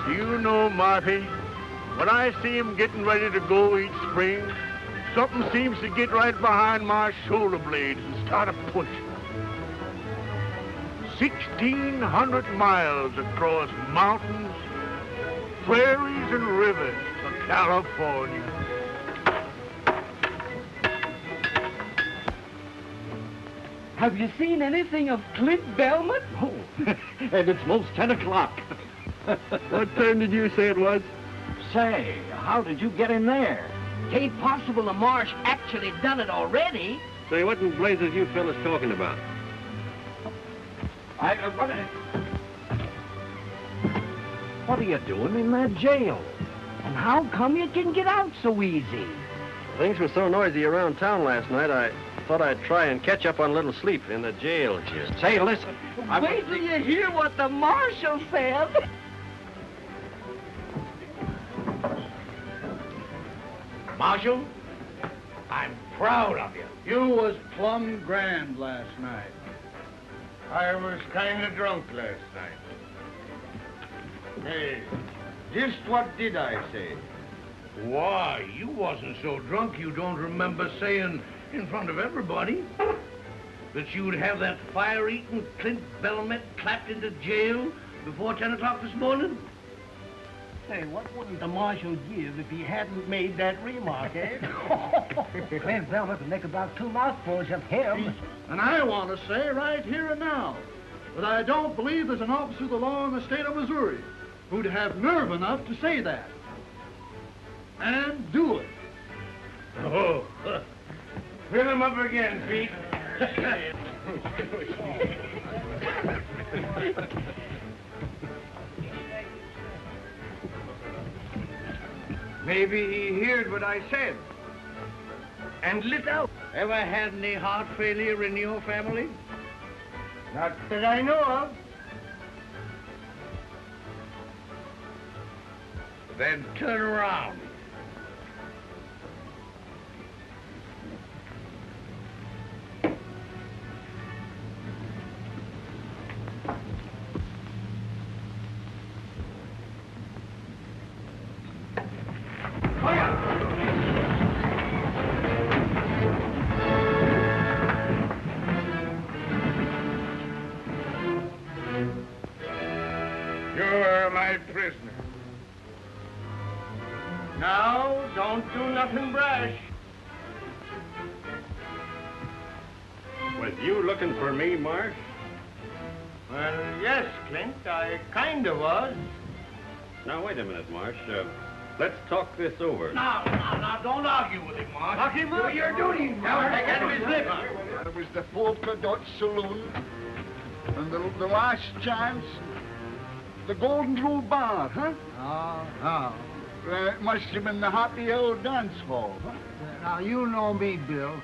Do you know, Marty, when I see him getting ready to go each spring, something seems to get right behind my shoulder blades and start a pushing. 1,600 miles across mountains, prairies, and rivers to California. Have you seen anything of Clint Belmont? Oh, and it's most 10 o'clock. What time did you say it was? Say, how did you get in there? Ain't possible the Marsh actually done it already. Say, what in blazes you fellas talking about? What are you doing in that jail? And how come you can get out so easy? Things were so noisy around town last night, I thought I'd try and catch up on a little sleep in the jail here. Say, listen. Wait till you hear what the marshal said. Marshal, I'm proud of you. You was plumb grand last night. I was kind of drunk last night. Hey, just what did I say? Why, you wasn't so drunk you don't remember saying in front of everybody that you would have that fire-eating Clint Belmont clapped into jail before 10 o'clock this morning? Hey, what wouldn't the marshal give if he hadn't made that remark, eh? Clint Belmont would make about 2 mouthfuls of him. And I want to say right here and now that I don't believe there's an officer of the law in the state of Missouri who'd have nerve enough to say that. And do it. Oh, fill him up again, Pete. Maybe he heard what I said and lit out. Ever had any heart failure in your family? Not that I know of. Then turn around. You're my prisoner. Now, don't do nothing brash. Was you looking for me, Marsh? Well, yes, Clint, I kind of was. Now, wait a minute, Marsh. Let's talk this over. Now, don't argue with him, Marsh. Lock him up. Do your duty. Never take any of his lips. It was the Polka Dot Saloon, and the last chance, the Golden Rule Bar, huh? Oh. It must have been the Happy Hour Dance Hall, huh? Now, you know me, Bill.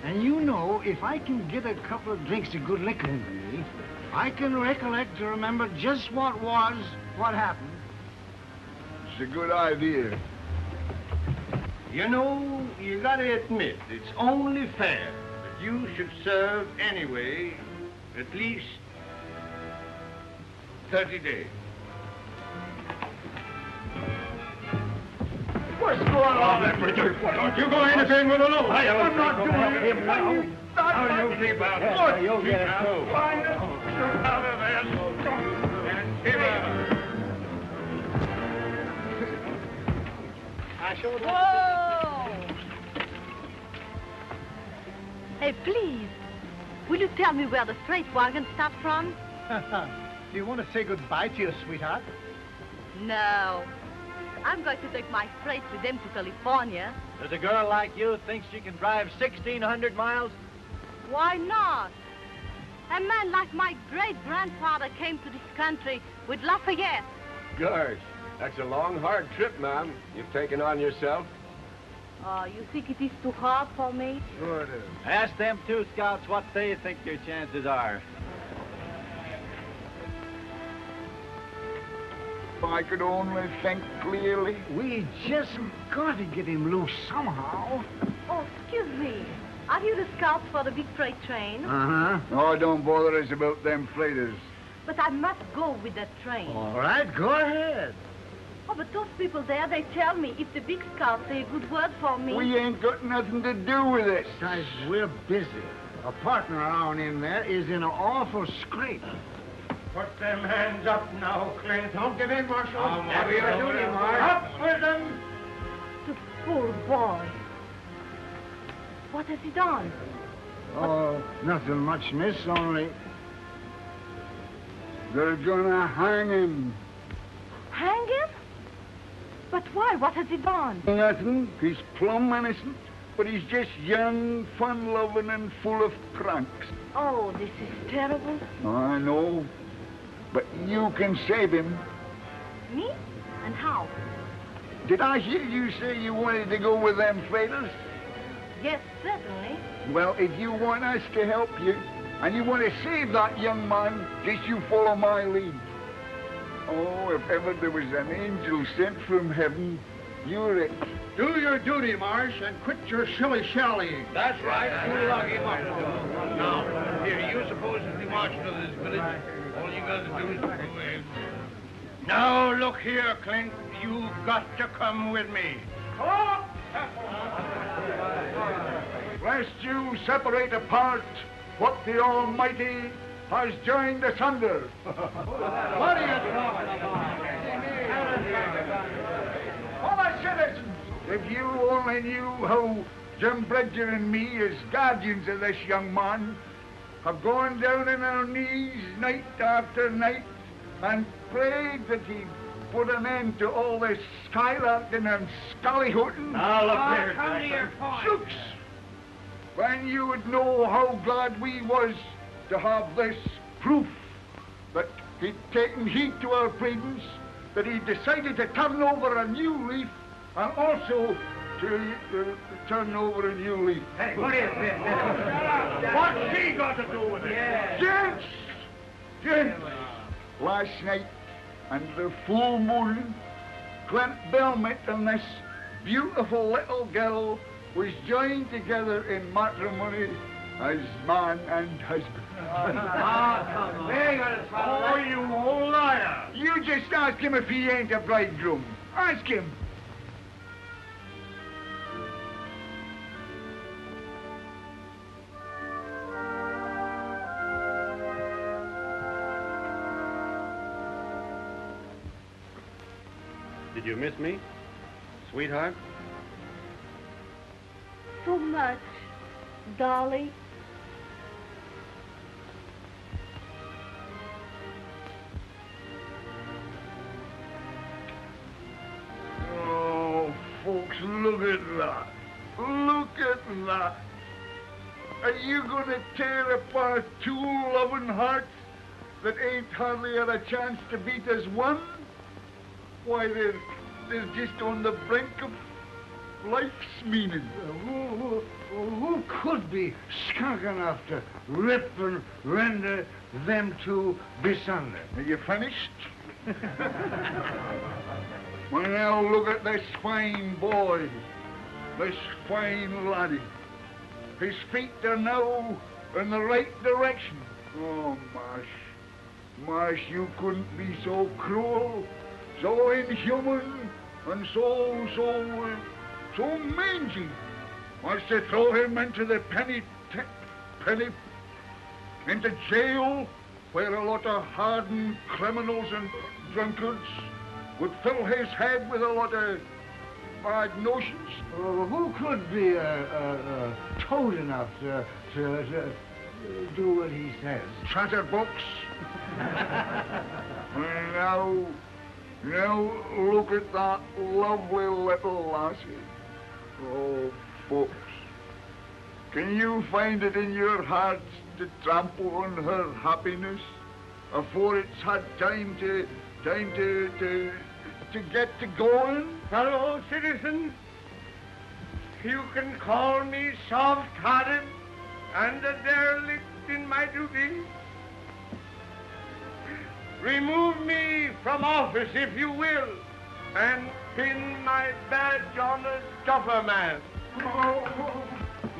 And you know, if I can get a couple of drinks of good liquor into me, I can recollect to remember just what happened. It's a good idea. You know, you gotta admit, it's only fair that you should serve anyway at least 30 days. What's going on there, Bridger? Don't you go anything with a load. I'm not doing it. How you keep out of it? You'll get it, too. Out of there. And give it. Whoa! Hey, please, will you tell me where the freight wagon stopped from? Do you want to say goodbye to your sweetheart? No. I'm going to take my freight with them to California. Does a girl like you think she can drive 1,600 miles? Why not? A man like my great-grandfather came to this country with Lafayette. Gosh, that's a long, hard trip, ma'am, you've taken on yourself. Oh, you think it is too hard for me? Sure it is. Ask them 2 scouts what they think your chances are. If I could only think clearly. We just got to get him loose somehow. Oh, excuse me. Are you the scouts for the big freight train? Uh-huh. Oh, don't bother us about them freighters. But I must go with that train. All right, go ahead. Oh, but those people there, they tell me if the big scouts say a good word for me... We ain't got nothing to do with it. Besides, we're busy. A partner of ours in there is in an awful scrape. Put them hands up now, Clint. Don't give in, Marshal. That's your duty, Mark. Up with them! The poor boy. What has he done? Oh, nothing much, miss, only... They're gonna hang him. Hang him? But why? What has he done? Nothing. He's plumb innocent. But he's just young, fun-loving, and full of pranks. Oh, this is terrible. I know. But you can save him. Me? And how? Did I hear you say you wanted to go with them freighters? Yes, certainly. Well, if you want us to help you, and you want to save that young man, just you follow my lead. Oh, if ever there was an angel sent from heaven, you're it. Do your duty, Marsh, and quit your shilly-shally. That's right. You lock him up. Now, here, you supposedly marshal of this village. All you got to do is go ahead. Now, look here, Clint. You've got to come with me. Lest you separate apart what the Almighty has joined asunder. What are you talking about? Oh, my citizens, if you only knew how Jim Bridger and me, as guardians of this young man, have gone down on our knees night after night and prayed that he'd put an end to all this skylarking and scallyhooting. Now, look here. Come to your point. Shooks! When you would know how glad we was to have this proof that he'd taken heed to our pleadings, that he decided to turn over a new leaf, and also to turn over a new leaf. Hey, what is this? What's he got to do with it? Gents! Gents! Last night, under the full moon, Clint Belmont and this beautiful little girl was joined together in matrimony as man and husband. Oh, you old liar. You just ask him if he ain't a bridegroom. Ask him. Did you miss me, sweetheart? So much, darling. Oh, folks, look at that. Look at that. Are you going to tear apart two loving hearts that ain't hardly had a chance to beat as one? Why, they're just on the brink of life's meaning. Who could be skunk enough to rip and render them two bisunder? Are you finished? Well, now look at this fine boy, this fine laddie. His feet are now in the right direction. Oh, Marsh, you couldn't be so cruel, so inhuman, and so mangy as to throw him into the into jail, where a lot of hardened criminals and drunkards would fill his head with a lot of bad notions. Who could be toad enough to do what he says? Chatterbox. Now look at that lovely little lassie. Oh, folks, can you find it in your hearts to trample on her happiness afore it's had time to get to going? Fellow citizens, you can call me soft-hearted and a derelict in my duty. Remove me from office, if you will, and pin my badge on a duffer man.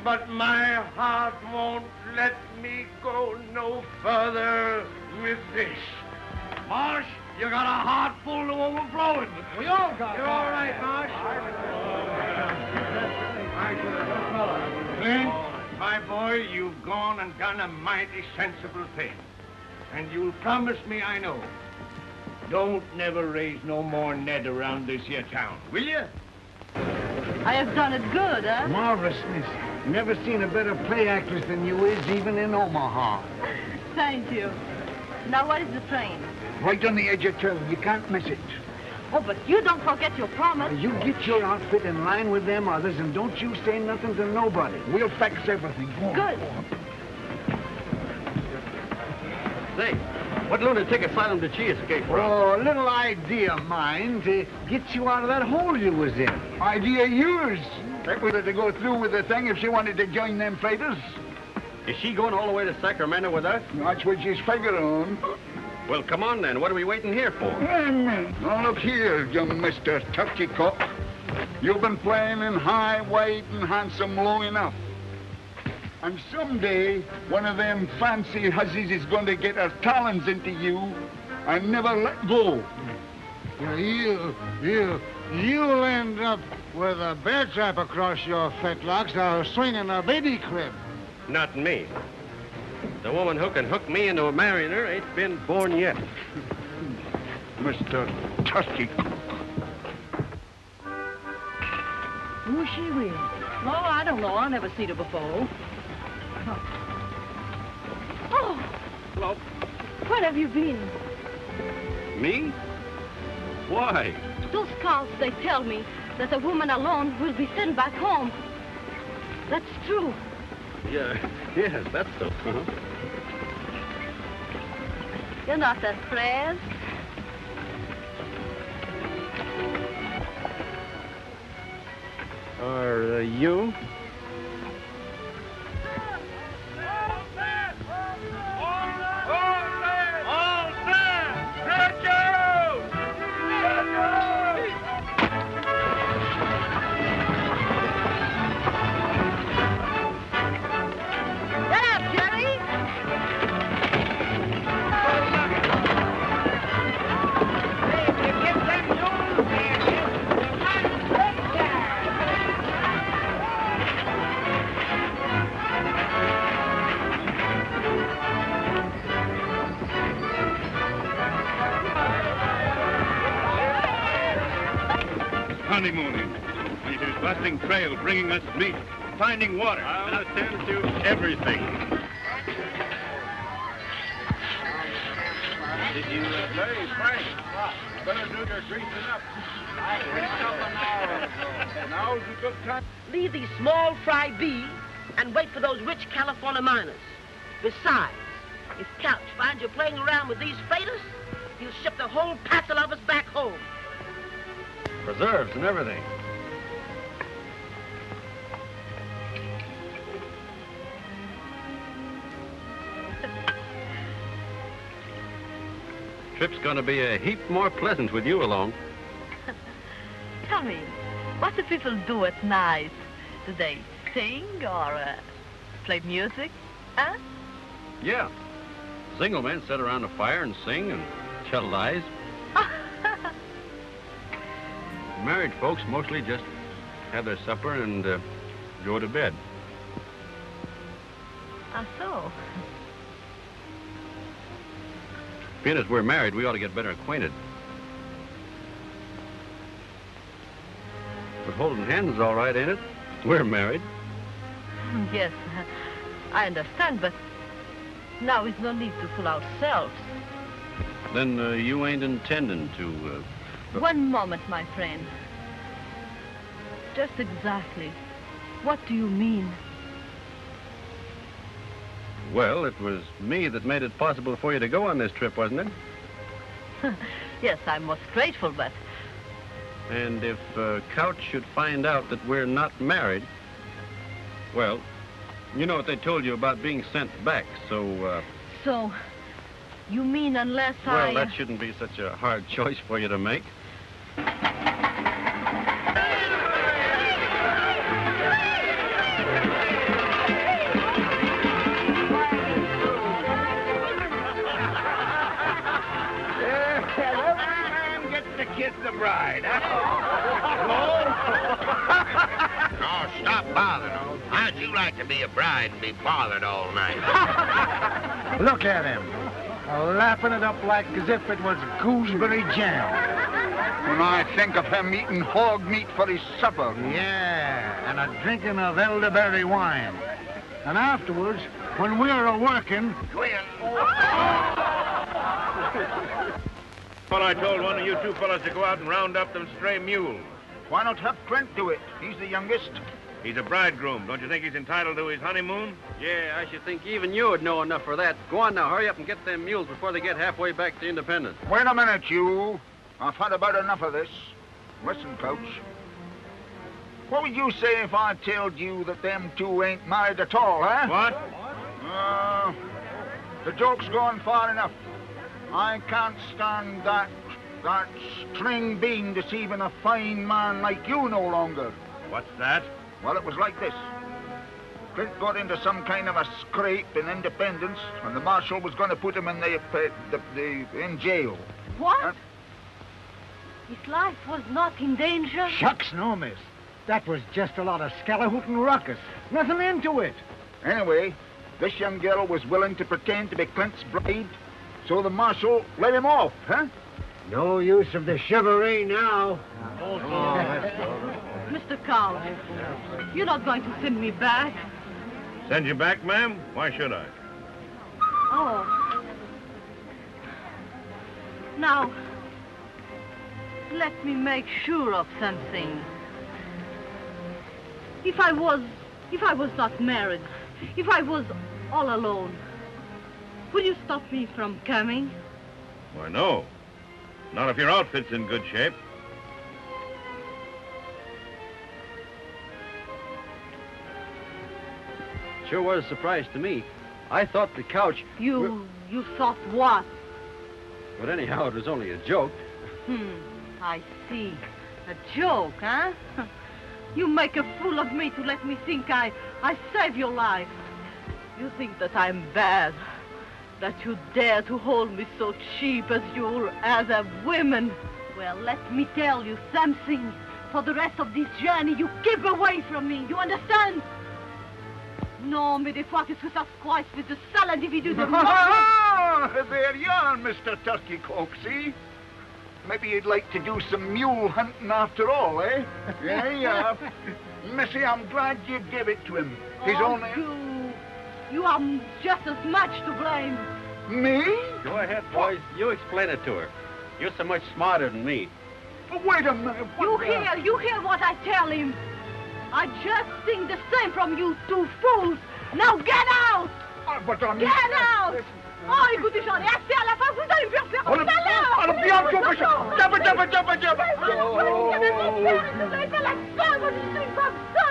but my heart won't let me go no further with this. Marsh, you got a heart full to overflowing. We all got You're all right, Marsh. Clint, my boy, you've gone and done a mighty sensible thing. And you'll promise me, I know, don't never raise no more Ned around this here town, will you? I have done it good, huh? Marvelous, miss. Never seen a better play actress than you is, even in Omaha. Thank you. Now, what is the train? Right on the edge of town. You can't miss it. Oh, but you don't forget your promise. You get your outfit in line with them others, and don't you say nothing to nobody. We'll fix everything. Go on. Good. Say, what lunatic asylum did she escape from? Oh, a little idea of mine to get you out of that hole you was in. Idea yours. That was to go through with the thing if she wanted to join them fighters. Is she going all the way to Sacramento with us? That's what she's figuring on. Well, come on then. What are we waiting here for? Now look here, young Mr. Turkey Cock. You've been playing in high, wide, and handsome long enough. And someday, one of them fancy hussies is going to get her talons into you and never let go. You'll end up with a bear trap across your fetlocks or swinging a baby crib. Not me. The woman who can hook me into marrying her ain't been born yet. Mr. Turkey Cock. Who's she with? Oh, I don't know. I never seen her before. Oh. Hello. Where have you been? Me? Why? Those scouts, they tell me that a woman alone will be sent back home. That's true. Yeah, yes, that's so. You're not afraid? Are you? Honeymooning. It is busting trail, bringing us meat, finding water. I'll attend to everything. Did you say, Frank? You better do your greasing up. Now's a good time. Leave these small fry be and wait for those rich California miners. Besides, if Couch finds you playing around with these freighters, he'll ship the whole passel of us back home. Preserves and everything. Trip's gonna be a heap more pleasant with you along. Tell me, what do people do at night? Do they sing or play music? Huh? Yeah. Single men sit around a fire and sing and tell lies. Married folks mostly just have their supper and go to bed. Ah, so? Being as we're married, we ought to get better acquainted. But holding hands is all right, ain't it? We're married. Yes, I understand, but now is no need to fool ourselves. Then you ain't intending to... One moment, my friend. Just exactly. What do you mean? Well, it was me that made it possible for you to go on this trip, wasn't it? Yes, I'm most grateful, but... And if Couch should find out that we're not married, well, you know what they told you about being sent back, so... So, you mean unless Well, that shouldn't be such a hard choice for you to make. bride, huh? Oh, stop bothering. How'd you like to be a bride and be bothered all night? Look at him. Lapping it up like as if it was gooseberry jam. When I think of him eating hog meat for his supper. Yeah, and a drinking of elderberry wine. And afterwards, when we're a-working... Well, I told one of you two fellas to go out and round up them stray mules. Why not have Clint do it? He's the youngest. He's a bridegroom. Don't you think he's entitled to his honeymoon? Yeah, I should think even you would know enough for that. Go on now, hurry up and get them mules before they get halfway back to Independence. Wait a minute, you. I've had about enough of this. Listen, Coach. What would you say if I told you that them two ain't married at all, huh? What? The joke's gone far enough. I can't stand that string bean deceiving a fine man like you no longer. What's that? Well, it was like this. Clint got into some kind of a scrape in Independence, and the marshal was going to put him in in jail. What? His life was not in danger? Shucks, no, miss. That was just a lot of scallahootin' ruckus. Nothing into it. Anyway, this young girl was willing to pretend to be Clint's bride, so the marshal let him off, huh? No use of the chivalry now. Mr. Cowles, you're not going to send me back? Send you back, ma'am? Why should I? Oh. Now, let me make sure of something. If I was not married, if I was all alone, would you stop me from coming? Why, no. Not if your outfit's in good shape. Sure was a surprise to me. I thought the couch... You thought what? But anyhow, it was only a joke. I see. A joke, huh? You make a fool of me to let me think I saved your life. You think that I'm bad, that you dare to hold me so cheap as you as a woman. Well, let me tell you something. For the rest of this journey, you keep away from me. You understand? Non, mais des fois, qu'est-ce que ça se croise with the sale individu de moi? There you are, Mr. Turkey Coxey. Maybe you'd like to do some mule hunting after all, eh? Yeah. Missy, I'm glad you gave it to him. He's only... You are just as much to blame. Me? Go ahead, boys. You explain it to her. You're so much smarter than me. Wait a minute. You hear what I tell him. I just think the same from you two fools. Now get out! But I'm... Get out! Oh, écoutez, j'en ai assez à la fin. Vous allez me faire faire tout à l'heure! Alors, bien, jump! Vous allez faire la fin, moi, je suis comme ça!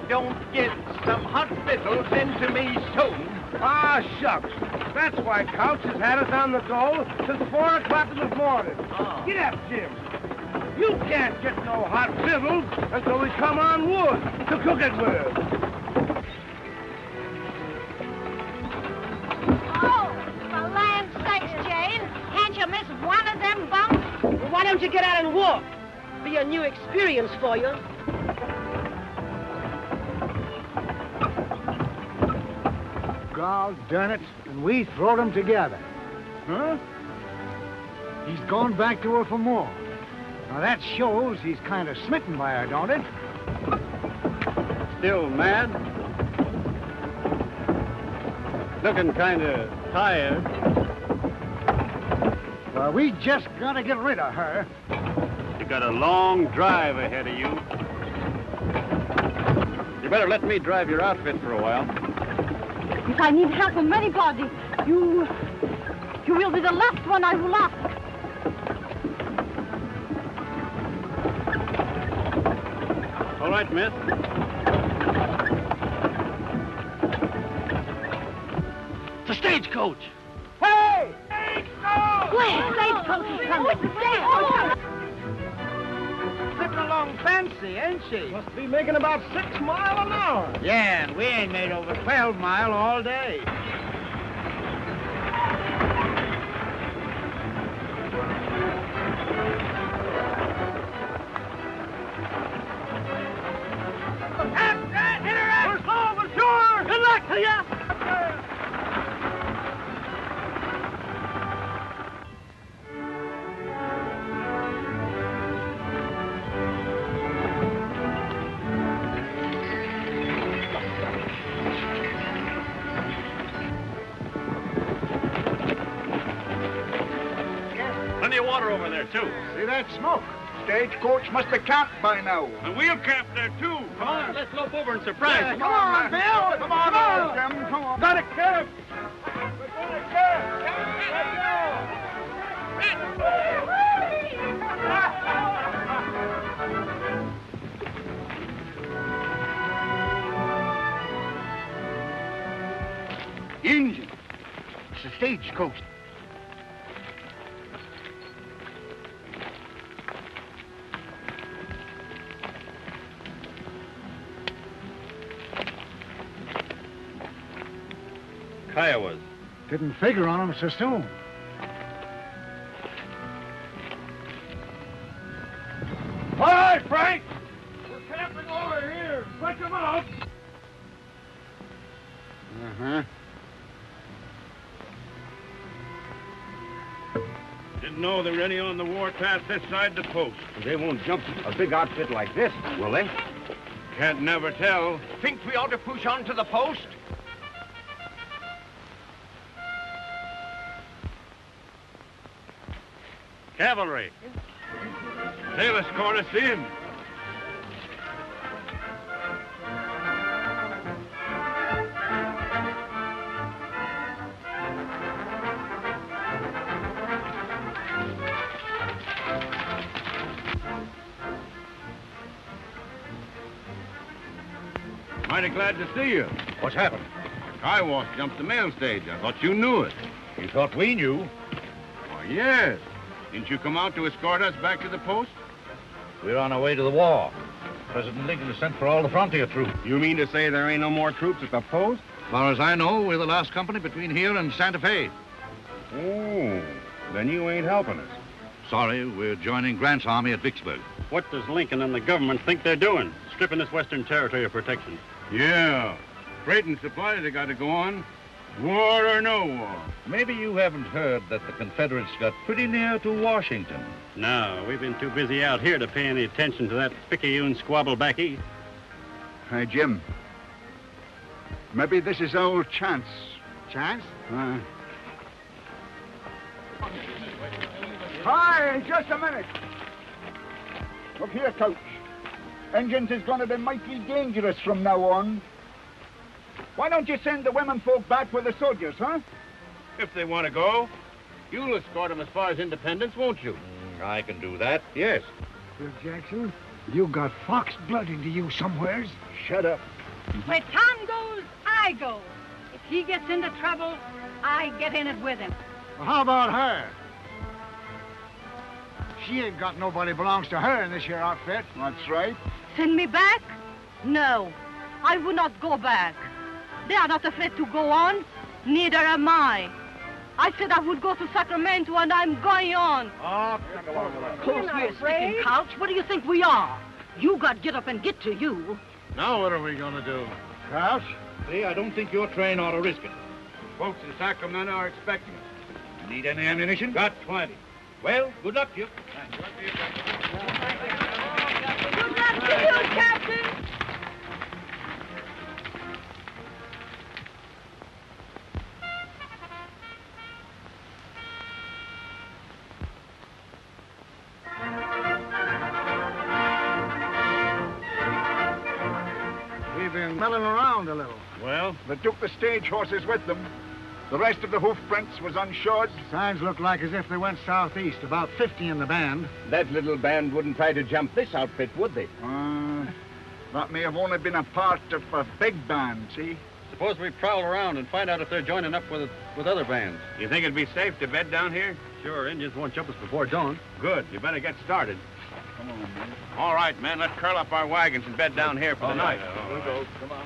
Don't get some hot victuals into me soon. Ah, shucks. That's why Couch has had us on the go since 4 o'clock in the morning. Get up, Jim. You can't get no hot victuals until we come on wood to cook it with. Oh, for land's sakes, Jane. Can't you miss one of them bumps? Well, why don't you get out and walk? Be a new experience for you. God darn it, and we throwed them together. Huh? He's gone back to her for more. Now that shows he's kind of smitten by her, don't it? Still mad? Looking kind of tired. Well, we just got to get rid of her. You got a long drive ahead of you. You better let me drive your outfit for a while. If I need help from anybody, you will be the last one I will ask. All right, miss. The stagecoach. Hey! Stagecoach! Where? Stagecoach is coming. Stagecoach coming. Slipping along fancy, ain't she? Must be making about 6 miles an hour. Yeah, and we ain't made over 12 mile all day. Good luck to you! Plenty of water over there, too. See that smoke? Stagecoach must have camped by now. And we'll camp there, too. Come on, let's lope over and surprise them. Come on, Bill. Come on, Jim. Come on. Got it, Kev! Engine. It's a stagecoach. Kiowas. Didn't figure on them so soon. All right, Frank. We're camping over here. Break them out. Uh-huh. Didn't know there were any on the warpath this side the post. They won't jump a big outfit like this, will they? Can't never tell. Think we ought to push on to the post? Cavalry. They'll escort us in. Mighty glad to see you. What's happened? Kiowas jumped the mail stage. I thought you knew it. You thought we knew? Why, yes. Didn't you come out to escort us back to the post? We're on our way to the war. President Lincoln has sent for all the frontier troops. You mean to say there ain't no more troops at the post? As far as I know, we're the last company between here and Santa Fe. Oh, then you ain't helping us. Sorry, we're joining Grant's army at Vicksburg. What does Lincoln and the government think they're doing? Stripping this western territory of protection. Yeah. Freight and supply they got to go on. War or no war. Maybe you haven't heard that the Confederates got pretty near to Washington. No, we've been too busy out here to pay any attention to that picayune squabble back east. Hi, Jim. Maybe this is our chance. Chance? Hi, just a minute. Look here, Coach. Engines is going to be mighty dangerous from now on. Why don't you send the women folk back with the soldiers, huh? If they want to go, you'll escort them as far as Independence, won't you? I can do that, yes. Bill Jackson, you got fox blood into you somewheres. Shut up. Where Tom goes, I go. If he gets into trouble, I get in it with him. Well, how about her? She ain't got nobody belongs to her in this here outfit. That's right. Send me back? No, I will not go back. They are not afraid to go on. Neither am I. I said I would go to Sacramento, and I'm going on. Close here, sticking couch. What do you think we are? You got get up and get to you. Now what are we going to do? Crouch? See, I don't think your train ought to risk it. Folks in Sacramento are expecting us. Need any ammunition? Got plenty. Well, good luck to you. Good luck to you, Captain. We've been milling around a little. Well, They took the stage horses with them. The rest of the hoof prints was unshod. Signs look like as if they went southeast, about 50 in the band. That little band wouldn't try to jump this outfit, would they? That may have only been a part of a big band, see? suppose we prowl around and find out if they're joining up with other bands. You think it'd be safe to bed down here? sure Indians won't jump us before dawn. Good. You better get started. Come on, man. All right, men. Let's curl up our wagons and bed down here for the night. We'll go. Come on.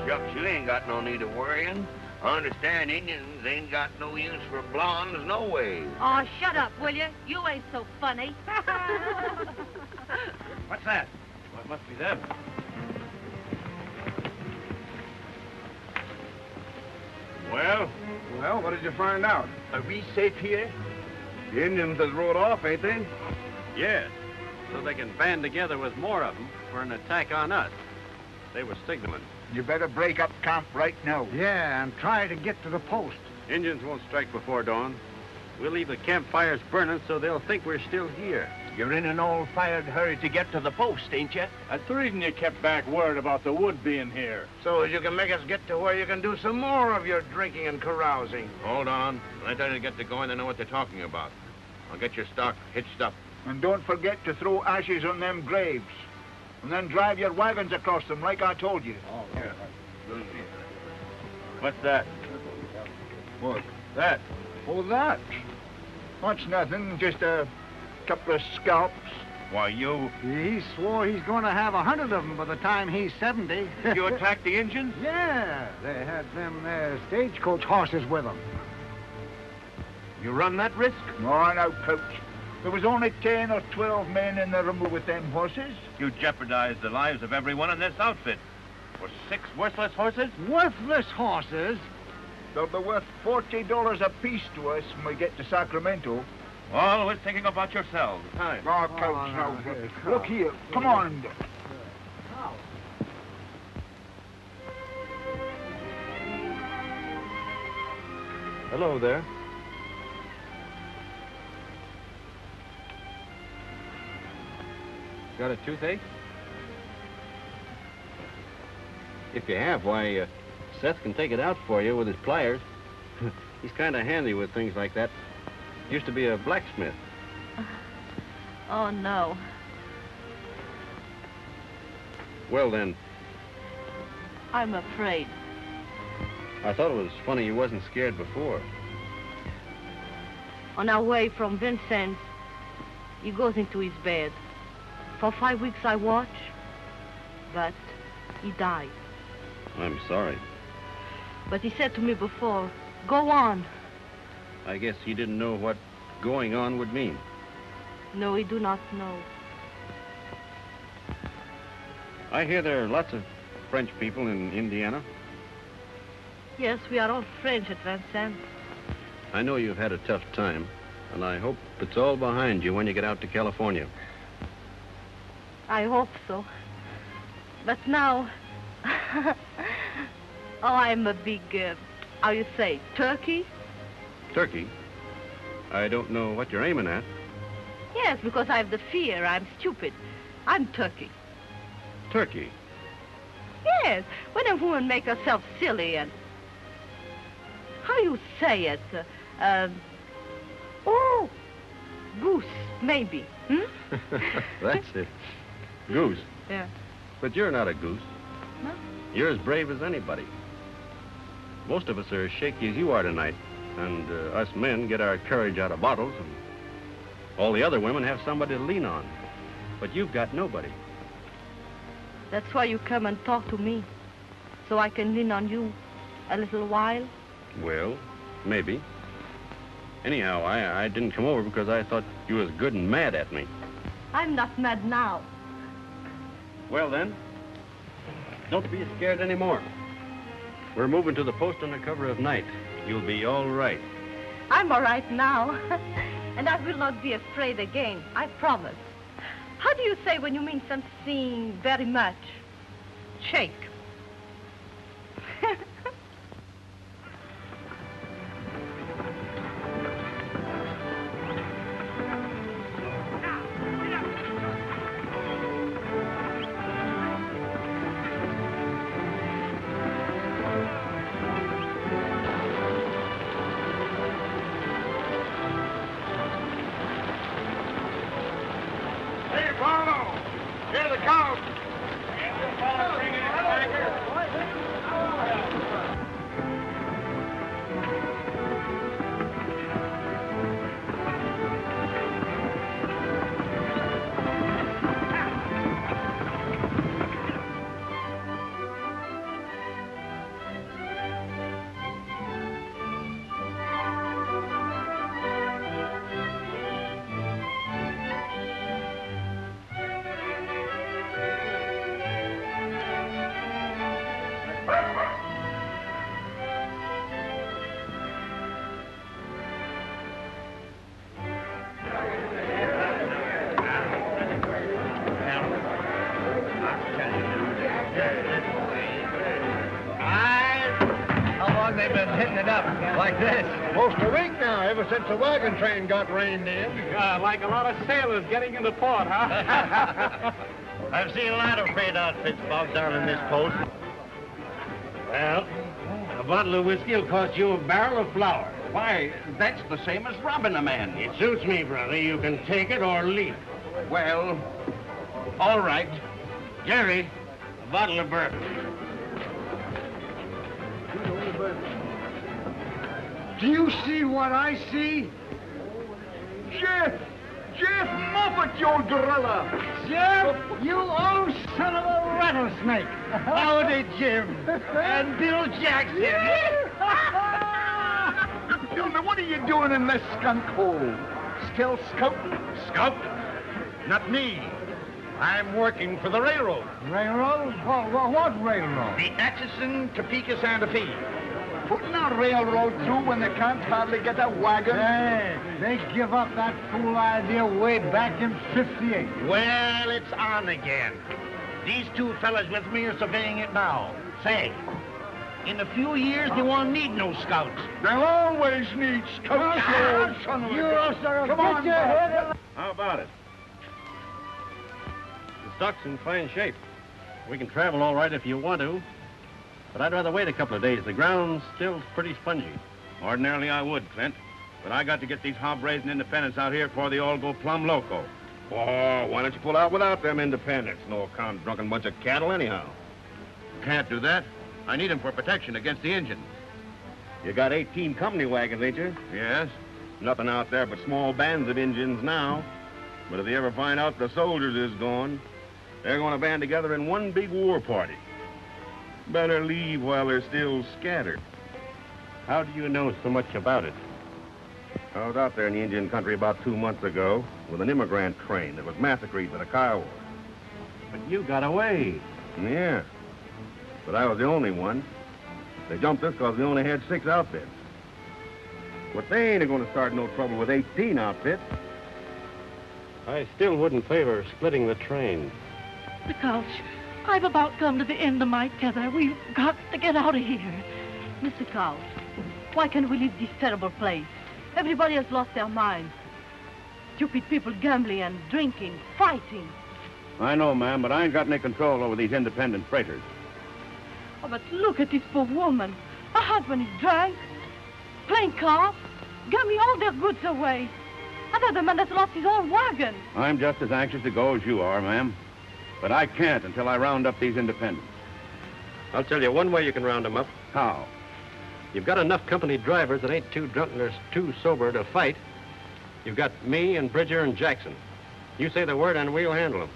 Shucks, you ain't got no need of worrying. I understand Indians ain't got no use for blondes, no way. Oh, shut up, will you? You ain't so funny. What's that? Well, it must be them. Well, what did you find out? Are we safe here? The Indians has rode off, ain't they? Yes, so they can band together with more of them for an attack on us. They were signaling. You better break up camp right now. Yeah, and try to get to the post. Indians won't strike before dawn. We'll leave the campfires burning so they'll think we're still here. You're in an all-fired hurry to get to the post, ain't you? That's the reason you kept back word about the wood being here. So as you can make us get to where you can do some more of your drinking and carousing. Hold on. When I tell you to get to going, they know what they're talking about. I'll get your stock hitched up. And don't forget to throw ashes on them graves. And then drive your wagons across them like I told you. Oh, yeah. What's that? What? That. Oh, that? That's nothing, just a couple of scalps. Why, you... He swore he's going to have 100 of them by the time he's 70. You attacked the Indians? Yeah, they had them stagecoach horses with them. You run that risk? No, now, Coach. There was only 10 or 12 men in the room with them horses. You jeopardized the lives of everyone in this outfit. For 6 worthless horses? Worthless horses? They'll be worth $40 apiece to us when we get to Sacramento. Always thinking about yourselves. Time. Oh, Coach, now, look here. Come on. Hello there. Got a toothache? If you have, why, Seth can take it out for you with his pliers. He's kind of handy with things like that. Used to be a blacksmith. Oh, no. Well, then, I'm afraid. I thought it was funny you wasn't scared before. On our way from Vincent's, he goes into his bed. For 5 weeks I watch, but he died. I'm sorry. But he said to me before, go on. I guess he didn't know what going on would mean. No, he do not know. I hear there are lots of French people in Indiana. Yes, we are all French at Vincent. I know you've had a tough time, and I hope it's all behind you when you get out to California. I hope so. But now, oh, I'm a big, how you say, turkey? Turkey? I don't know what you're aiming at. Yes, because I have the fear. I'm stupid. I'm turkey. Turkey? Yes, when a woman make herself silly and... How you say it? Oh, goose, maybe. Hmm? That's it. Goose. Yeah. But you're not a goose. No? You're as brave as anybody. Most of us are as shaky as you are tonight. And us men get our courage out of bottles, and all the other women have somebody to lean on. But you've got nobody. That's why you come and talk to me, so I can lean on you a little while. Well, maybe. Anyhow, I didn't come over because I thought you was good and mad at me. I'm not mad now. Well, then, don't be scared anymore. We're moving to the post under cover of night. You'll be all right. I'm all right now, and I will not be afraid again, I promise. How do you say when you mean something very much? Shake. they've been hitting it up like this? Most a week now, ever since the wagon train got reined in. Like a lot of sailors getting into port, huh? I've seen a lot of freight outfits bogged down in this post. Well, a bottle of whiskey will cost you a barrel of flour. Why, that's the same as robbing a man. It suits me, brother. You can take it or leave. Well, all right. Jerry, a bottle of bourbon. Do you see what I see? Jeff Moffat, you old gorilla! Jeff, you old son of a rattlesnake! Howdy, Jim. And Bill Jackson. Tell me, what are you doing in this skunk hole? Still scouting? Scout? Not me. I'm working for the railroad. Railroad? What railroad? The Atchison, Topeka, Santa Fe. Putting a railroad through when they can't hardly get a wagon? Hey, they give up that fool idea way back in '58. Well, it's on again. These two fellas with me are surveying it now. Say, in a few years, they won't need no scouts. They'll always need scouts, you old son of a... You also Come on, your head. How about it? The stock's in fine shape. We can travel all right if you want to. But I'd rather wait a couple of days. The ground's still pretty spongy. Ordinarily I would, Clint. But I got to get these hob-raising independents out here before they all go plumb loco. Oh, why don't you pull out without them independents? No drunken bunch of cattle anyhow. Can't do that. I need them for protection against the engine. You got 18 company wagons, ain't you? Yes. Nothing out there but small bands of Injuns now. But if they ever find out the soldiers is gone, they're going to band together in one big war party. Better leave while they're still scattered. How do you know so much about it? I was out there in the Indian country about 2 months ago with an immigrant train that was massacred by the Kiowa. But you got away. Yeah. But I was the only one. They jumped us because we only had 6 outfits. But they ain't going to start no trouble with 18 outfits. I still wouldn't favor splitting the train. The Couch, I've about come to the end of my tether. We've got to get out of here. Mr. Couch, why can't we leave this terrible place? Everybody has lost their minds. Stupid people gambling and drinking, fighting. I know, ma'am, but I ain't got any control over these independent freighters. Oh, but look at this poor woman. Her husband is drunk, playing cards, gambling all their goods away. Another man that's lost his own wagon. I'm just as anxious to go as you are, ma'am. But I can't until I round up these independents. I'll tell you one way you can round them up. How? You've got enough company drivers that ain't too drunk or too sober to fight. You've got me and Bridger and Jackson. You say the word and we'll handle them.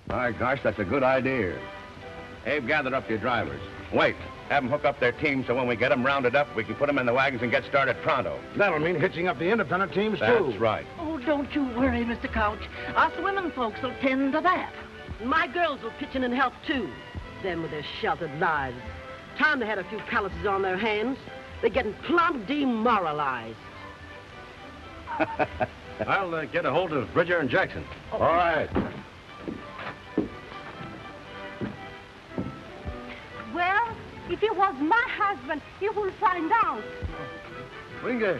My gosh, that's a good idea. Abe, gather up your drivers. Wait, have them hook up their teams so when we get them rounded up, we can put them in the wagons and get started pronto. That'll mean hitching up the independent teams, too. That's right. Oh, don't you worry, Mr. Couch. Us women folks will tend to that. My girls will pitch in and help, too. Them with their sheltered lives. Time they had a few calluses on their hands. They're getting plumb demoralized. I'll get a hold of Bridger and Jackson. All right. Well, if it was my husband, he will find out. Winge,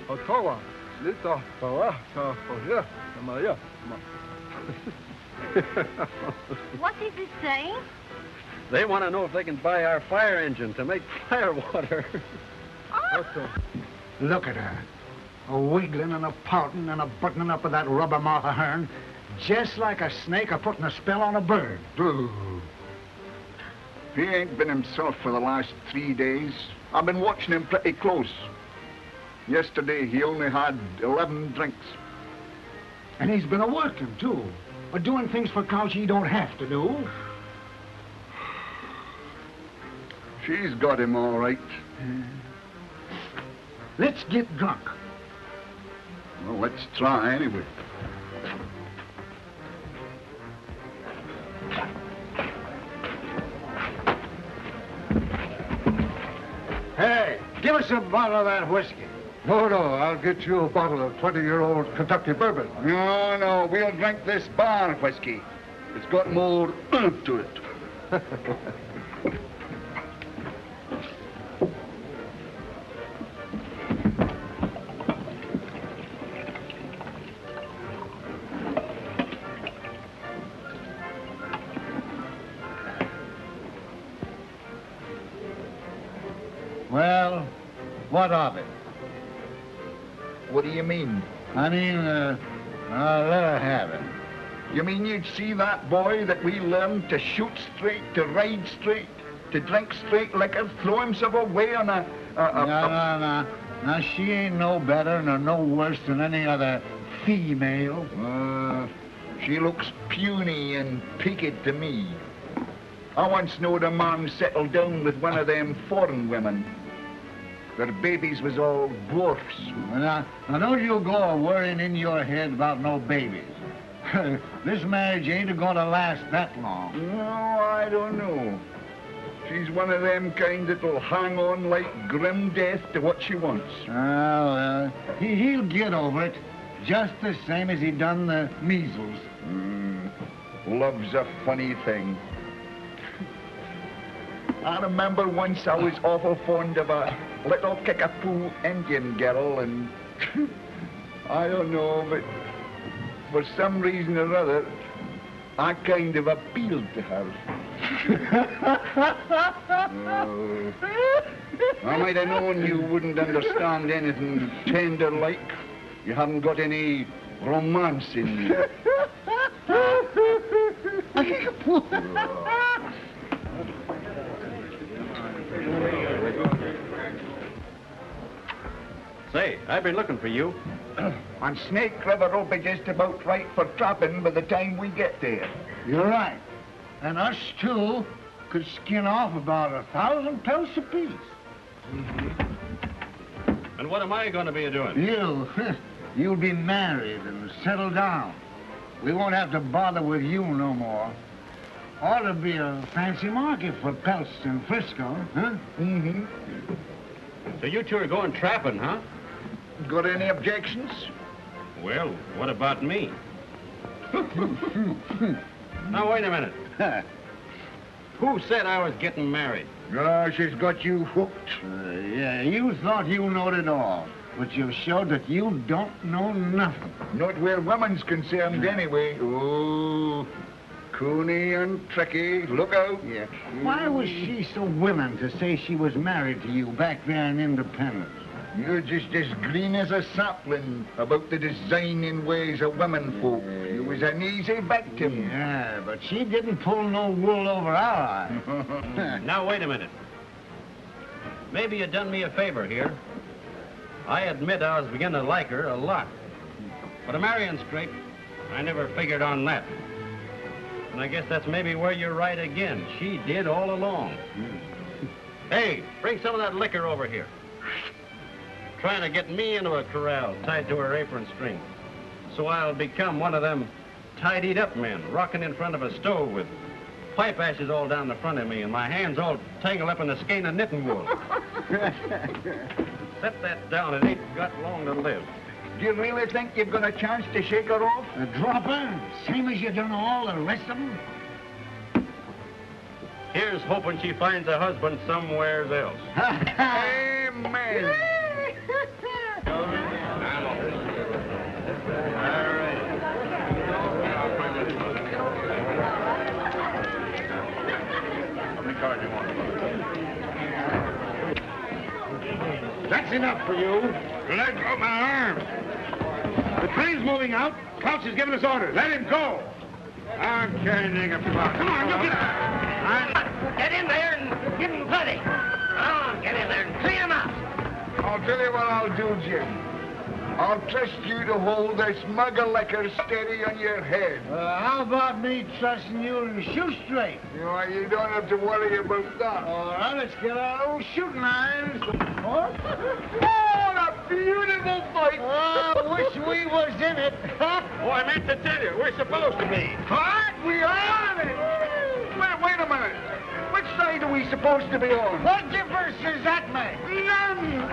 Ottawa, Lita, Tawa, Tawa, Maria. What is he saying? They want to know if they can buy our fire engine to make firewater. Look at her. A wiggling and a pouting and a buttoning up of that rubber mouth of hern. Just like a snake putting a spell on a bird. He ain't been himself for the last 3 days. I've been watching him pretty close. Yesterday, he only had 11 drinks. And he's been a-working, too. Doing things for Couch he don't have to do. She's got him all right. Let's get drunk. Well, let's try anyway. Hey, give us a bottle of that whiskey. No, I'll get you a bottle of 20-year-old Kentucky bourbon. No, we'll drink this barn whiskey. It's got more oomph to it. Well, what of it? What do you mean? I mean, I'll let her have it. You mean you'd see that boy that we learned to shoot straight, to ride straight, to drink straight liquor, throw himself away on a... No. Now, she ain't no better nor no worse than any other female. She looks puny and peaked to me. I once knowed a man settled down with one of them foreign women. Their babies was all dwarfs. Now don't you go a-worrying in your head about no babies. This marriage ain't gonna last that long. No, I don't know. She's one of them kind that'll hang on like grim death to what she wants. Well, he'll get over it, just the same as he done the measles. Love's a funny thing. I remember once I was awful fond of a little kickapoo Indian girl, and I don't know, but for some reason or other, I kind of appealed to her. I might have known you wouldn't understand anything tender-like. You haven't got any romance in you. Say, I've been looking for you. And Snake River will be just about right for trapping by the time we get there. You're right. And us two could skin off about 1,000 pelts apiece. And what am I going to be doing? You'll be married and settled down. We won't have to bother with you no more. Ought to be a fancy market for pelts in Frisco, huh? Mm-hmm. So you two are going trapping, huh? Got any objections? Well, what about me? Now, wait a minute. Who said I was getting married? She's got you hooked. Yeah, you thought you knowed it all, but you've showed that you don't know nothing. Not where women's concerned, anyway. Oh, coony and tricky. Look out. Yeah. Why was she so willing to say she was married to you back there in Independence? You're just as green as a sapling about the designing ways of women folk. You was an easy victim. Yeah, but she didn't pull no wool over our eye. Now, wait a minute. Maybe you done me a favor here. I admit I was beginning to like her a lot. But a marrying straight, I never figured on that. And I guess that's maybe where you're right again. She did all along. Hey, bring some of that liquor over here. Trying to get me into a corral tied to her apron string. So I'll become one of them tidied up men, rocking in front of a stove with pipe ashes all down the front of me and my hands all tangled up in a skein of knitting wool. Set that down, it ain't got long to live. Do you really think you've got a chance to shake her off? A dropper, same as you done all the rest of them? Here's hoping she finds a husband somewhere else. Amen. That's enough for you. Let go my arm. The train's moving out. Couch has given us orders. Let him go. I'm carrying him about. Come on, you Get in there and give him plenty. Come on, get in there and clean him out. I'll tell you what I'll do, Jim. I'll trust you to hold this mug of liquor steady on your head. How about me trusting you to shoot straight? You don't have to worry about that. All right, let's get our old shooting irons. Oh, a beautiful fight. I wish we was in it. Oh, I meant to tell you, we're supposed to be. What? We are on it. Wait a minute. Which side are we supposed to be on? What difference does that make? None.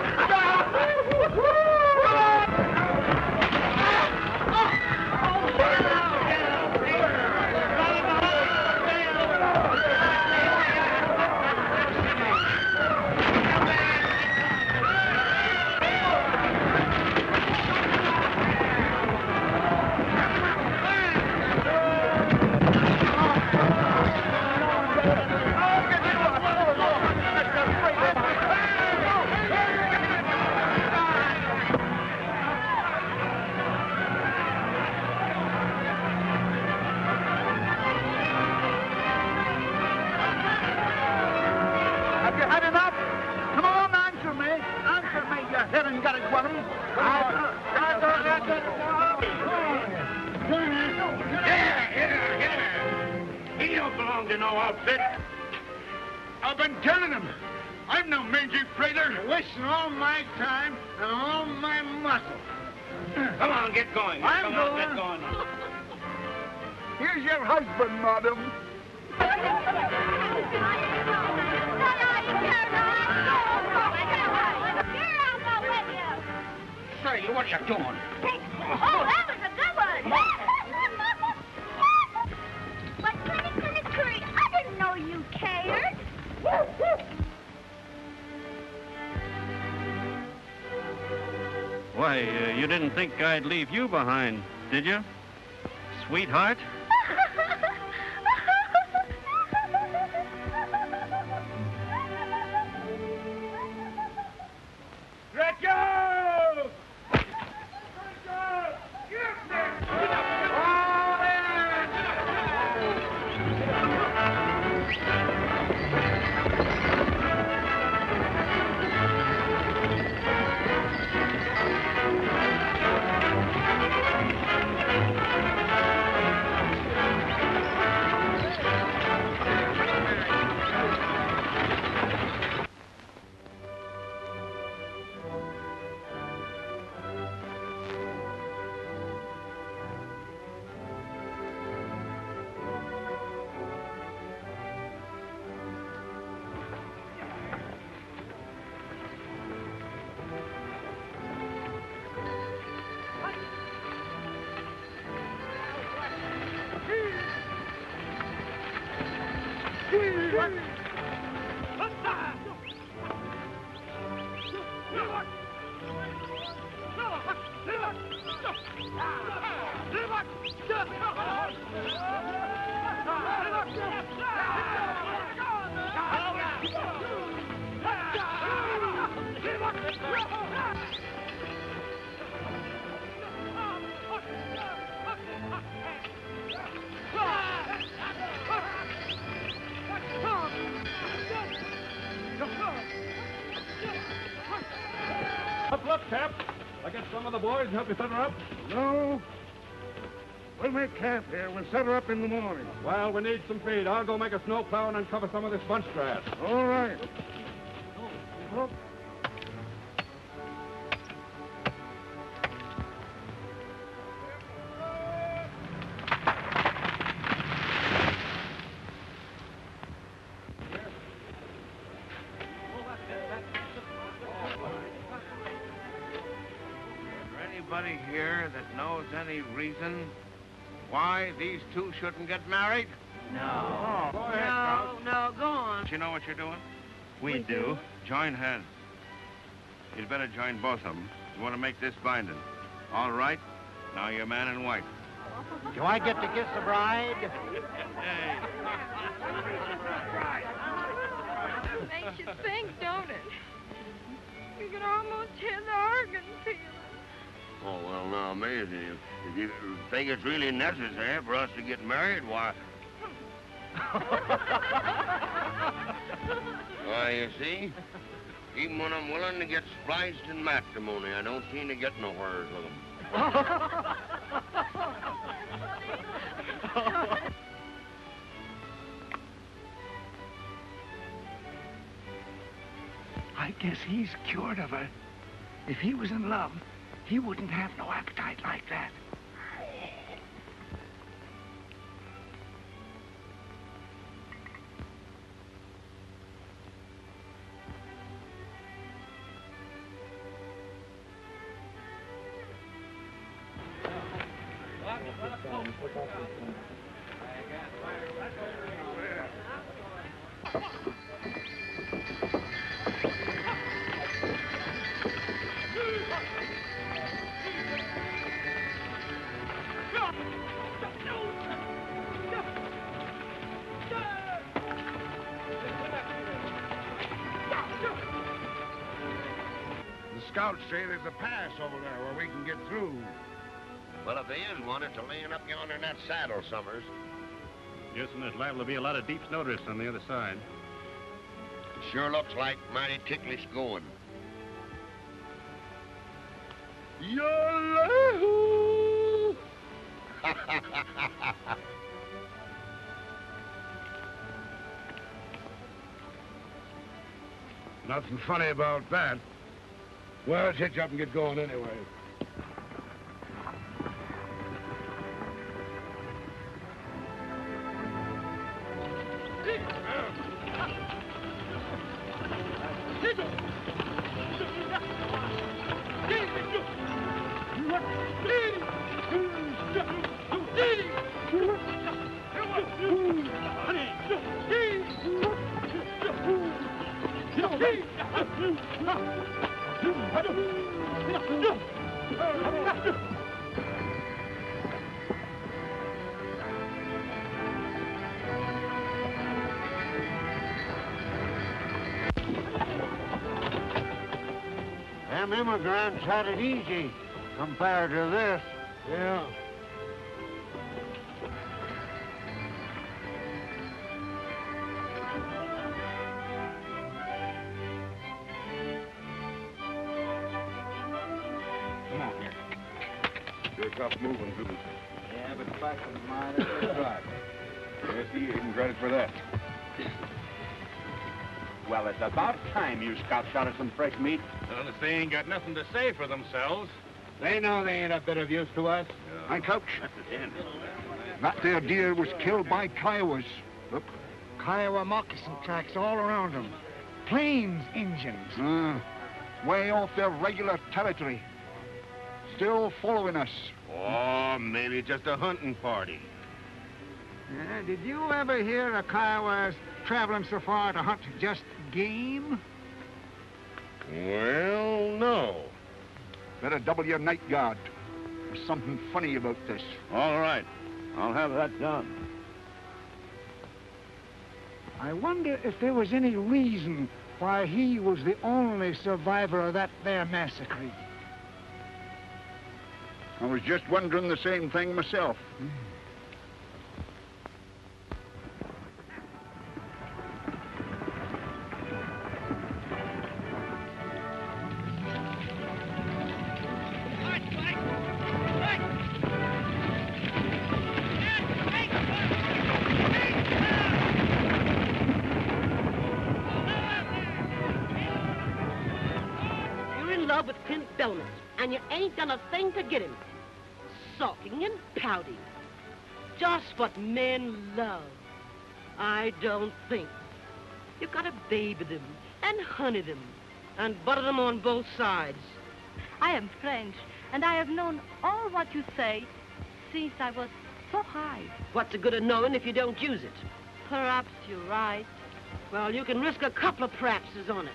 to no outfit. I've been telling him. I'm no mangy freighter. You're wasting all my time and all my muscle. Come on, get going. I'm Come on, going. get going. Here's your husband, madam. Say, what are you doing? Oh, that was a good one. But Curry, I didn't know you cared. Why, you didn't think I'd leave you behind, did you? Sweetheart? Gretchen! Up, Cap. I get some of the boys and help you set her up? No. We'll make camp here. We'll set her up in the morning. Well, we need some feed. I'll go make a snow plow and uncover some of this bunch grass. All right. Oh. Anybody here that knows any reason why these two shouldn't get married? No. Go ahead, No, go on. Do you know what you're doing? We do. Join hands. You'd better join both of them. You want to make this binding. All right? Now you're man and wife. Do I get to kiss the bride? Makes you think, don't it? You can almost hear the organ feeling. Oh, well, now, Maisie, if you think it's really necessary for us to get married, why... Why, you see, even when I'm willing to get spliced in matrimony, I don't seem to get nowhere with them. I guess he's cured of her. If he was in love, he wouldn't have no appetite like that. The scouts say there's a pass over there where we can get through. Well, if there is one, it's a laying up yonder in that saddle, Summers. Yes, and there's liable to be a lot of deep snowdrifts on the other side. It sure looks like mighty ticklish going. Yahoo! Nothing funny about that. Well, let's hitch up and get going anyway. Them immigrants had it easy compared to this. Yeah. Come on here. Sure tough moving, too. Yeah, but the fact of the matter is they're driving. Yes, he even credit for that. Well, it's about time you scouts shot at some fresh meat. Well, if they ain't got nothing to say for themselves. They know they ain't a bit of use to us. Hi, Coach. That's the end. That there deer was killed by Kiowas. Look. Kiowa moccasin tracks all around them. Plains Indians. Way off their regular territory. Still following us. Oh, maybe just a hunting party. Did you ever hear of Kiowas traveling so far to hunt just game? Well, no. Better double your night guard. There's something funny about this. All right. I'll have that done. I wonder if there was any reason why he was the only survivor of that there massacre. I was just wondering the same thing myself. With Clint Belmont, and you ain't done a thing to get him. Sulking and pouting. Just what men love. I don't think. You've got to baby them, and honey them, and butter them on both sides. I am French, and I have known all what you say since I was so high. What's the good of knowing if you don't use it? Perhaps you're right. Well, you can risk a couple of perhapses on it.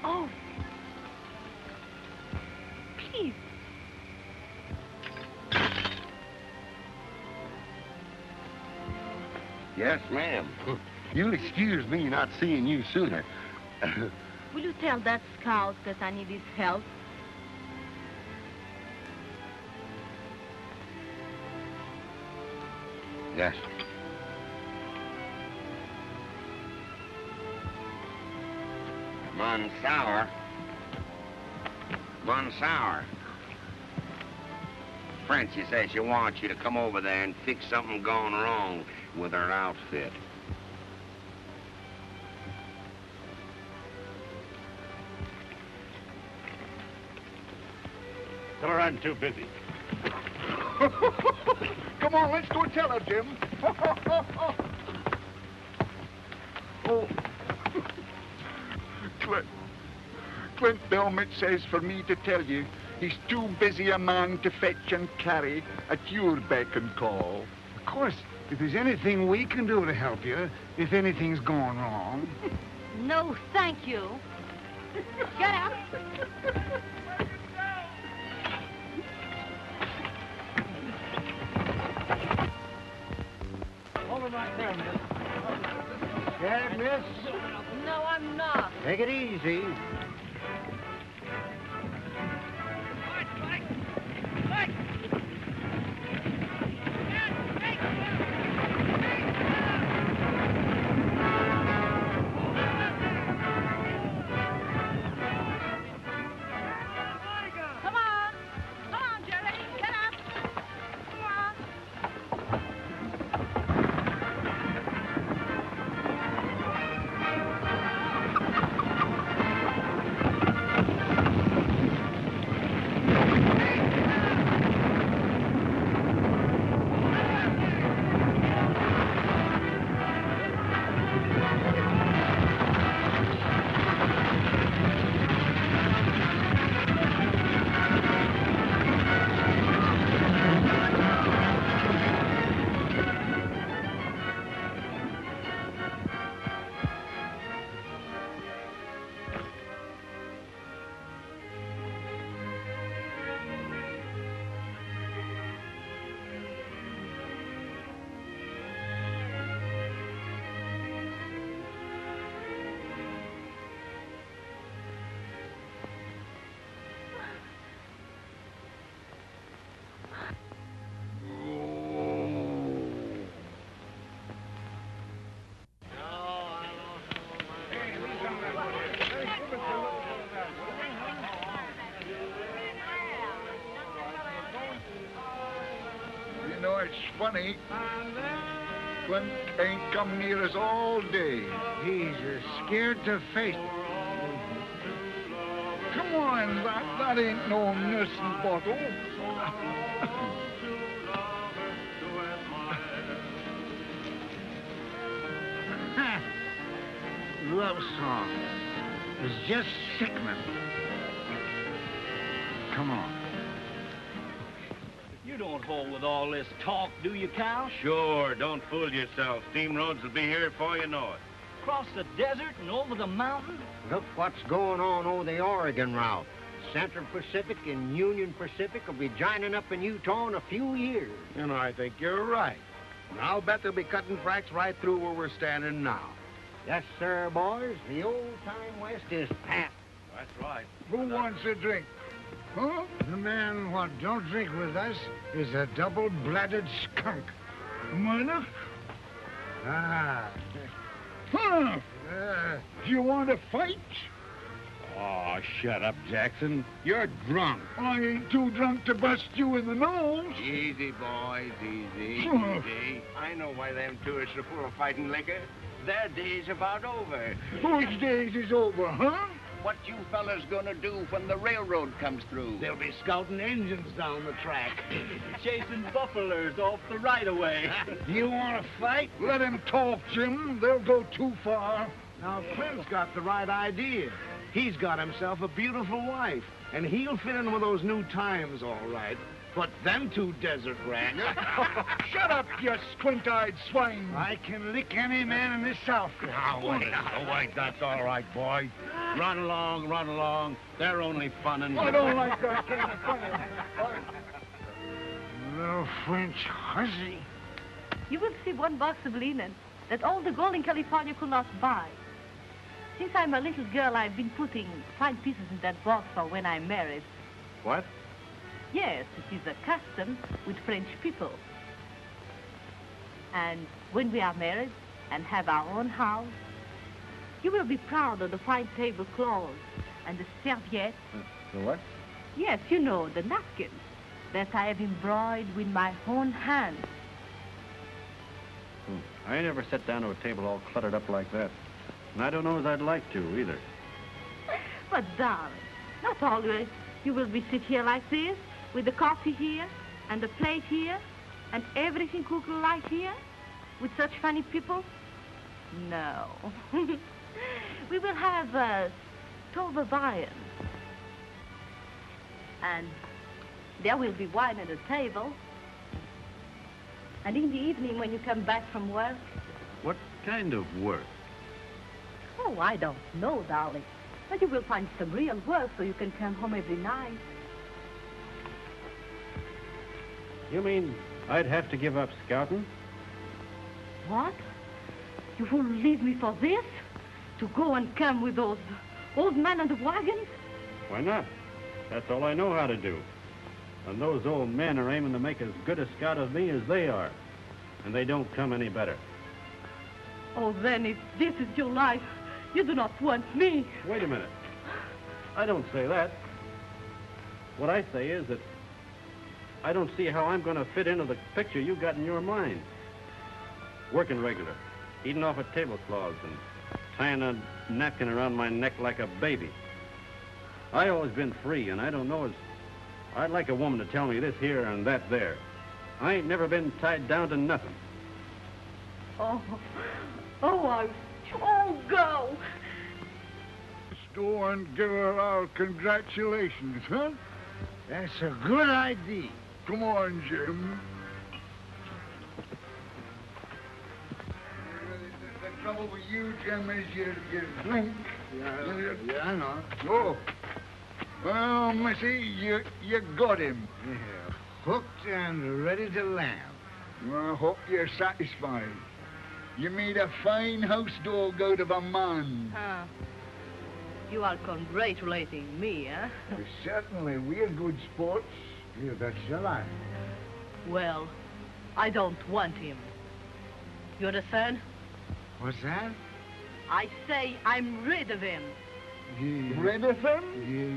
Oh, please. Yes, ma'am. You'll excuse me not seeing you sooner. Will you tell that scout that I need his help? Yes. Bonsour. Francie says she wants you to come over there and fix something gone wrong with her outfit. Tell her I'm too busy. Come on, let's go tell her, Jim. Oh. Clint Belmont says for me to tell you he's too busy a man to fetch and carry at your beck and call. Of course, if there's anything we can do to help you, if anything's gone wrong. No, thank you. Get out. Hold him right there, miss. Scared, miss? No, I'm not. Take it easy. it's funny. Clint ain't come near us all day. He's scared to face it. Come on, that ain't no nursing bottle. Love song. It's just sickening. Come on. You don't hold with all this talk, do you, Cal? Sure, don't fool yourself. Steam roads will be here before you know it. Across the desert and over the mountain? Look what's going on over the Oregon route. Central Pacific and Union Pacific will be joining up in Utah in a few years. And I think you're right. And I'll bet they'll be cutting tracks right through where we're standing now. Yes, sir, boys. The old-time West is packed. That's right. Who wants a drink? Huh? The man what don't drink with us is a double-blooded skunk. Mother? Ah. Huh? You want to fight? Oh, shut up, Jackson. You're drunk. I ain't too drunk to bust you in the nose. Easy, boys, easy, easy. I know why them tourists are full of fighting liquor. Their day's about over. Whose days is over, huh? What you fellas gonna do when the railroad comes through? They'll be scouting engines down the track, chasing buffaloes off the right-of-way. Do you want to fight? Let him talk, Jim. They'll go too far. Now, Clint's got the right idea. He's got himself a beautiful wife, and he'll fit in with those new times all right. But them two desert rats... Shut up, you squint-eyed swine. I can lick any man in this South. Now, wait, that's all right, boy. Run along. They're only funning. I don't like that kind of fun. Little French hussy. You will see one box of linen that all the gold in California could not buy. Since I'm a little girl, I've been putting fine pieces in that box for when I'm married. What? Yes, it is a custom with French people. And when we are married and have our own house, you will be proud of the fine tablecloths and the serviettes. The what? Yes, you know, the napkins that I have embroidered with my own hands. I ain't never sat down to a table all cluttered up like that. And I don't know as I'd like to, either. But, darling, not always. You will be sit here like this, with the coffee here, and the plate here, and everything cooked like here, with such funny people? No. We will have a stove of iron. And there will be wine at the table. And in the evening, when you come back from work... What kind of work? Oh, I don't know, darling. But you will find some real work so you can come home every night. You mean I'd have to give up scouting? What? You will leave me for this? To go and come with those old men and the wagons? Why not? That's all I know how to do. And those old men are aiming to make as good a scout of me as they are. And they don't come any better. Oh, then if this is your life, you do not want me. Wait a minute. I don't say that. What I say is that I don't see how I'm going to fit into the picture you got in your mind. Working regular, eating off of tablecloths and tying a napkin around my neck like a baby. I always been free, and I don't know as I'd like a woman to tell me this here and that there. I ain't never been tied down to nothing. Oh, go. Let's go and give her our congratulations, huh? That's a good idea. Come on, Jim. The trouble with you, Jim, is you drink. Yeah, I know. Oh. Well, Missy, you got him. Yeah, hooked and ready to land. Well, I hope you're satisfied. You made a fine house dog out of a man. Huh. You are congratulating me, eh? Certainly, we're good sports. You bet your life. Well, I don't want him. You understand? What's that? I say I'm rid of him. Rid of him?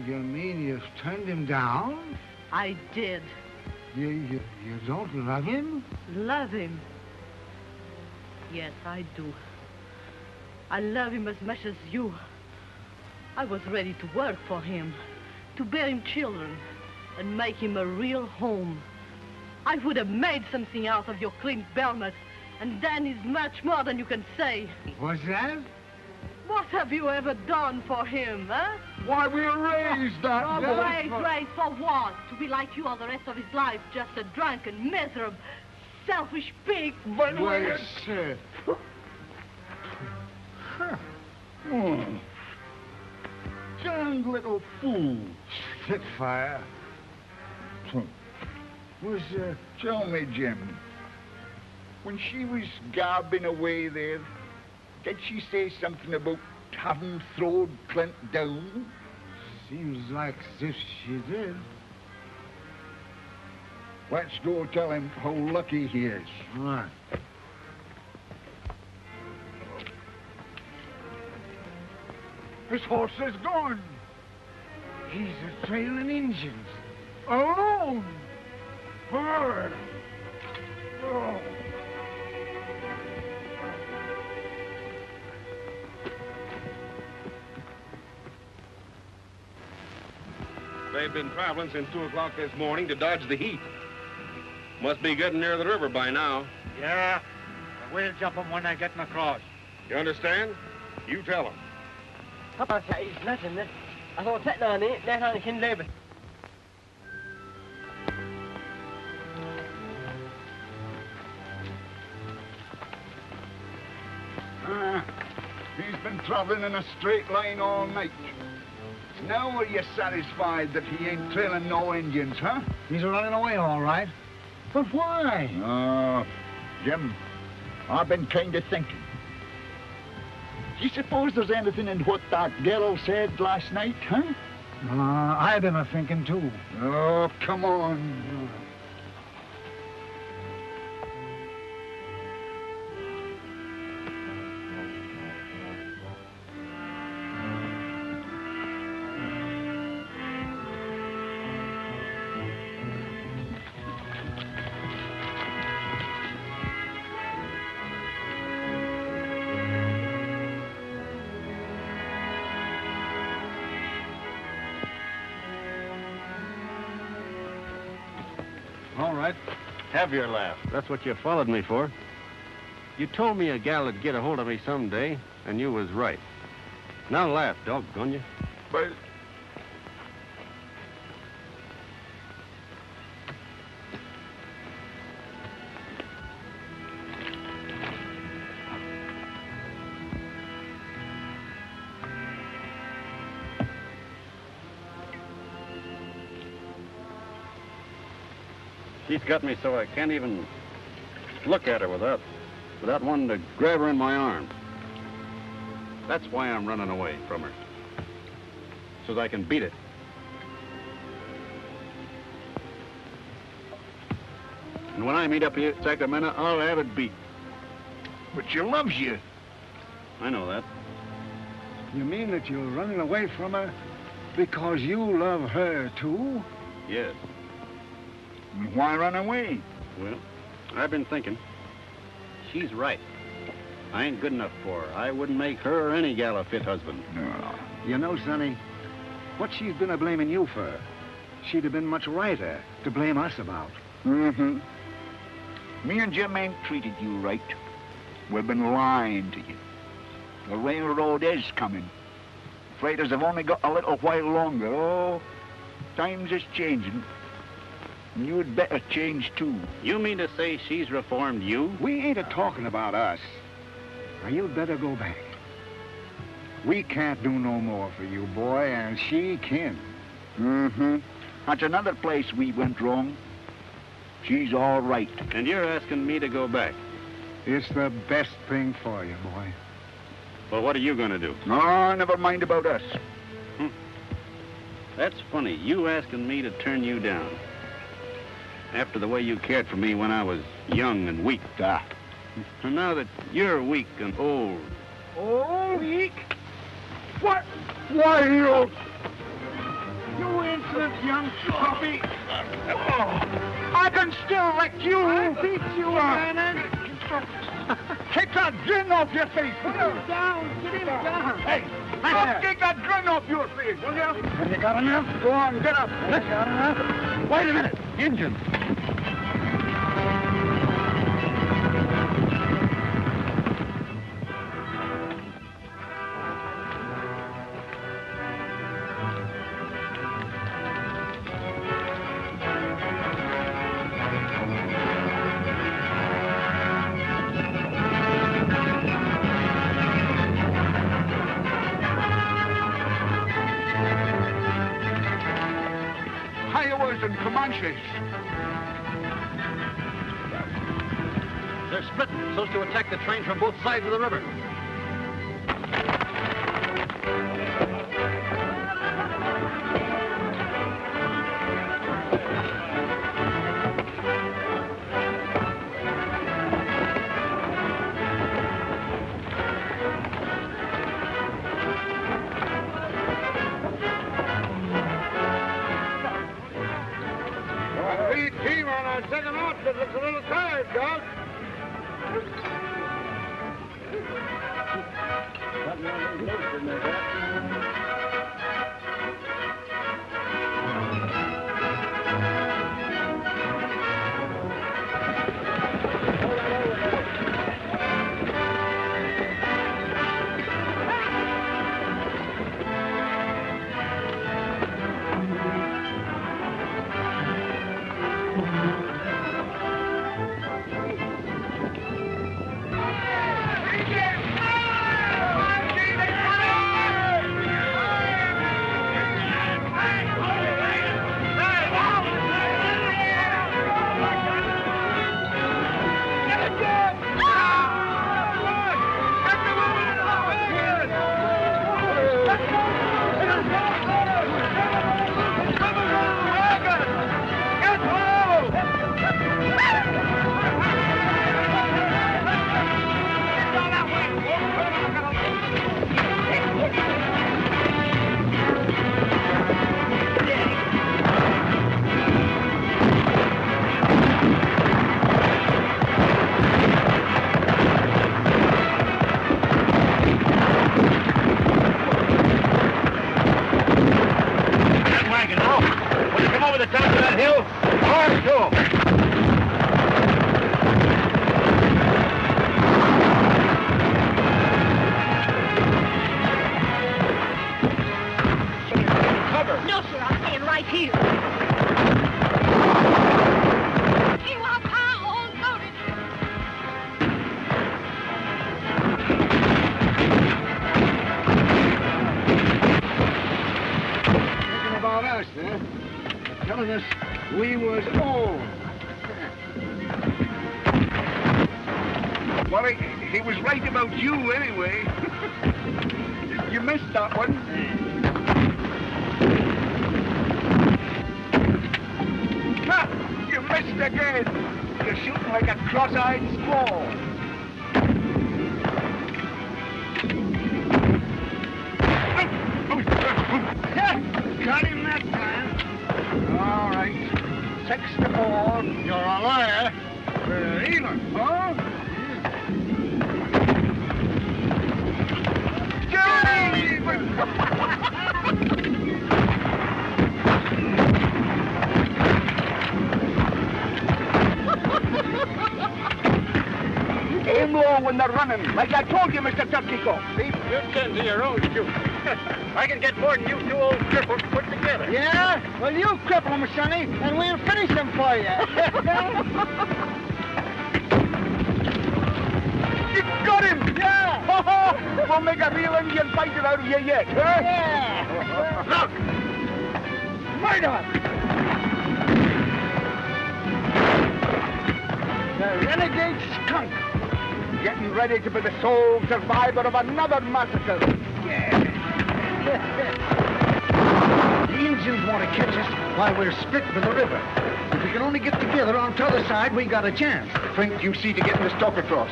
You mean you've turned him down? I did. You don't love him? Love him? Yes, I do. I love him as much as you. I was ready to work for him, to bear him children, and make him a real home. I would have made something out of your Clint Belmont, and Dan is much more than you can say. What's that? What have you ever done for him, huh? Why, we raised that Oh, boy. raised for what? To be like you all the rest of his life, just a drunken, miserable, selfish pig. But Well, sir. Darned little fool. Spitfire. Was, Tell me, Jim, when she was garbing away there, did she say something about having thrown Clint down? seems like as if she did. Let's go tell him how lucky he is. All right. His horse is gone. He's a trailing Indians. Alone. Her. Oh. They've been traveling since 2 o'clock this morning to dodge the heat. Must be getting near the river by now. Yeah, we'll jump them when they're getting across. You understand? You tell them. Papa zei iets letten, hè. Als we het nou niet, dan ga ik geen leven. He's been traveling in a straight line all night. Now are you satisfied that he ain't trailing no Indians, huh? He's running away, all right. But why? Oh, Jim, I've been kind of thinking. Do you suppose there's anything in what that girl said last night, huh? I've been a-thinking, too. Oh, come on. All right. Have your laugh. That's what you followed me for. You told me a gal would get a hold of me someday, and you was right. Now laugh, doggone you. But She's got me so I can't even look at her without wanting to grab her in my arms. That's why I'm running away from her. So that I can beat it. And when I meet up here at Sacramento, I'll have it beat. But she loves you. I know that. You mean that you're running away from her because you love her, too? Yes. Why run away? Well, I've been thinking. She's right. I ain't good enough for her. I wouldn't make her or any gal a fit husband. No. You know, Sonny, what she's been a-blaming you for, she'd have been much righter to blame us about. Mm-hmm. Me and Jim ain't treated you right. We've been lying to you. The railroad is coming. Freighters have only got a little while longer. Oh, times is changing. And you'd better change, too. You mean to say she's reformed you? We ain't a-talking about us. Now, you'd better go back. We can't do no more for you, boy, and she can. Mm-hmm. That's another place we went wrong. She's all right. And you're asking me to go back? It's the best thing for you, boy. Well, what are you going to do? Oh, never mind about us. That's funny, you asking me to turn you down. After the way you cared for me when I was young and weak. And now that you're weak and old. Oh, weak? What? Why, you... You insolent young puppy. I can still wreck you. I'll beat you, Vernon. Take that grin off your face. Put him down. Get him down. Hey, take that grin off your face, will you? Have you got enough? Go on, get up. Have you got enough? Wait a minute. Injun. And Comanches. They're splitting so as to attack the train from both sides of the river. Second outfit looks a little tired, Doc. We was old. Well, he was right about you anyway. You missed that one. Ha! You missed again. You're shooting like a cross-eyed squaw. Got him that time. All right. 6-4. You're a liar. Even, huh? Aim low when they're running, like I told you, Mr. Turkey-Cock. See? You tend to your own shoot. I can get more than you two old cripples put together. Yeah? Well, you cripple him, Sonny, and we'll finish him for you. You got him! Yeah! We'll make a real Indian fighter out of you yet, huh? Yeah! Look! Murder! The renegade skunk. Getting ready to be the sole survivor of another massacre. Yeah. The Indians want to catch us while we're split with the river. If we can only get together on the other side, we got a chance. Think you see to getting the stock across.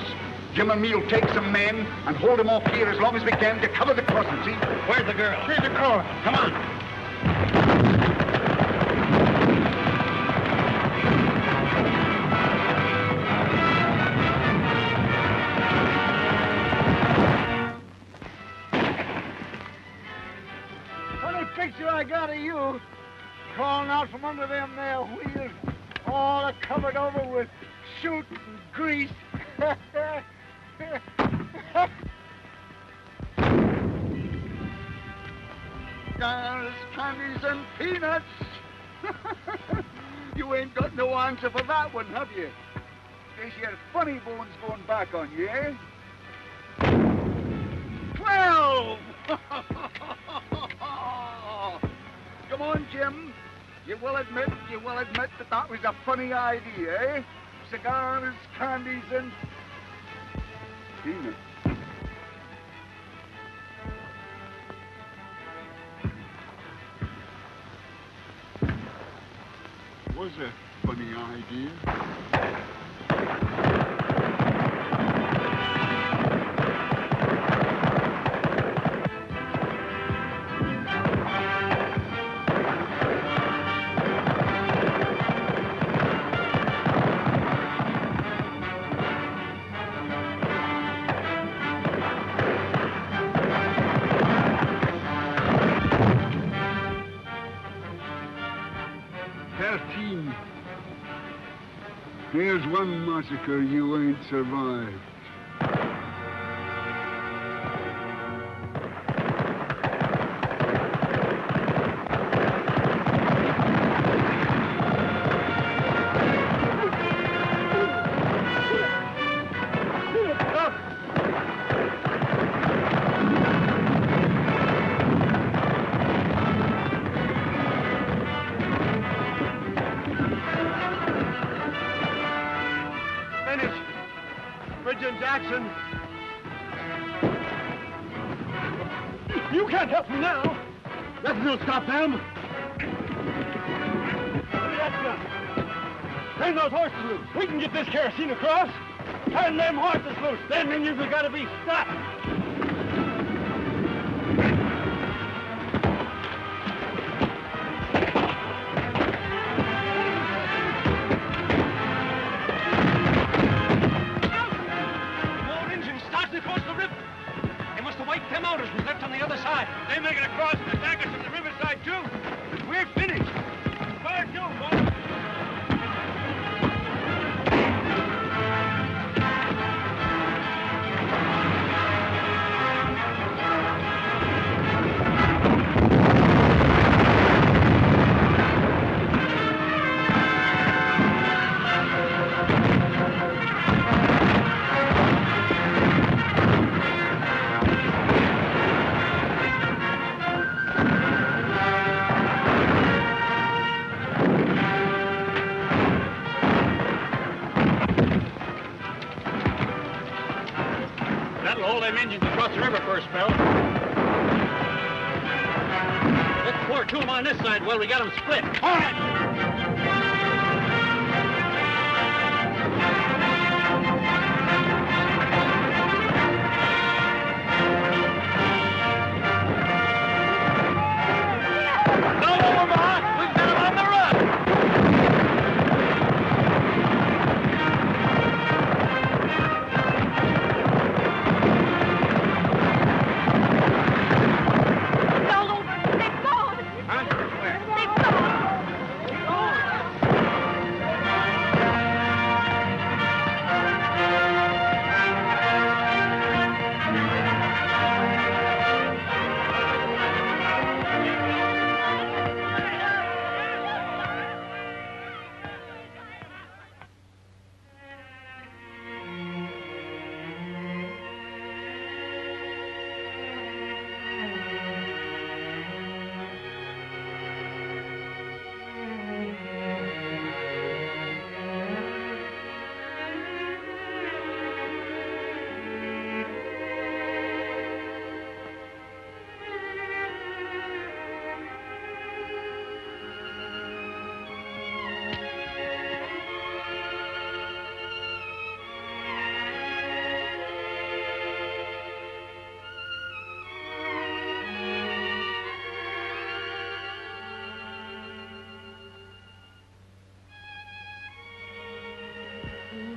Jim and me'll take some men and hold them off here as long as we can to cover the crossing, see? Where's the girl? Here's the caller. Come on. Funny picture I got of you, crawling out from under them there wheels, all covered over with soot and grease. Cigars, candies, and peanuts. You ain't got no answer for that one, have you? There's your funny bones going back on you, eh? 12! Come on, Jim. You will admit that that was a funny idea, eh? Cigars, candies, and peanuts. Was a funny idea. There's one massacre you ain't survived. Jackson. You can't help me now. Nothing will stop them. Look at that gun. Turn those horses loose. We can get this kerosene across. Turn them horses loose. Them Indians have got to be stopped. They make it across and attack us from the riverside, too. We're finished. Fire too, boys. On this side, well, we got them split. All right. They've gone!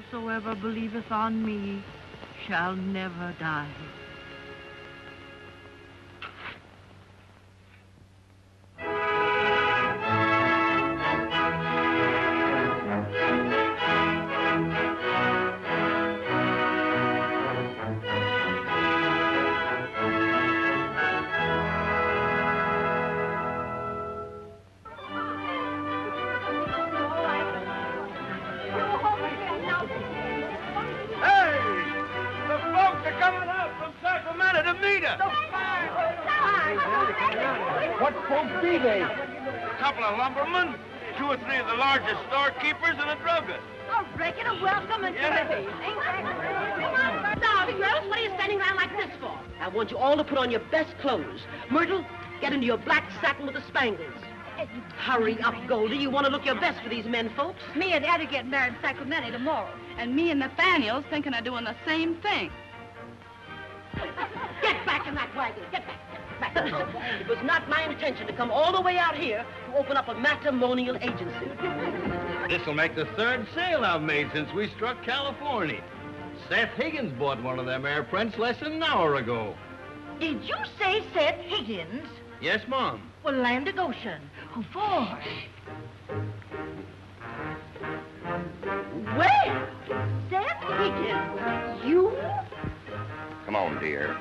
whosoever believeth on me shall never die. What folks be they? A couple of lumbermen, 2 or 3 of the largest storekeepers, and a druggist. A regular welcome and everything. Come on, darling girls, what are you standing around like this for? I want you all to put on your best clothes. Myrtle, get into your black satin with the spangles. Hurry up, Goldie. You want to look your best for these men folks. Me and Eddie get married in Sacramento tomorrow. And me and Nathaniel's thinking of doing the same thing. Get back in that wagon. Get back. It was not my intention to come all the way out here to open up a matrimonial agency. This'll make the 3rd sale I've made since we struck California. Seth Higgins bought one of them air prints less than an hour ago. Did you say Seth Higgins? Yes, Mom. Well, land of Goshen. Who for? Well, Seth Higgins, you? Come on, dear.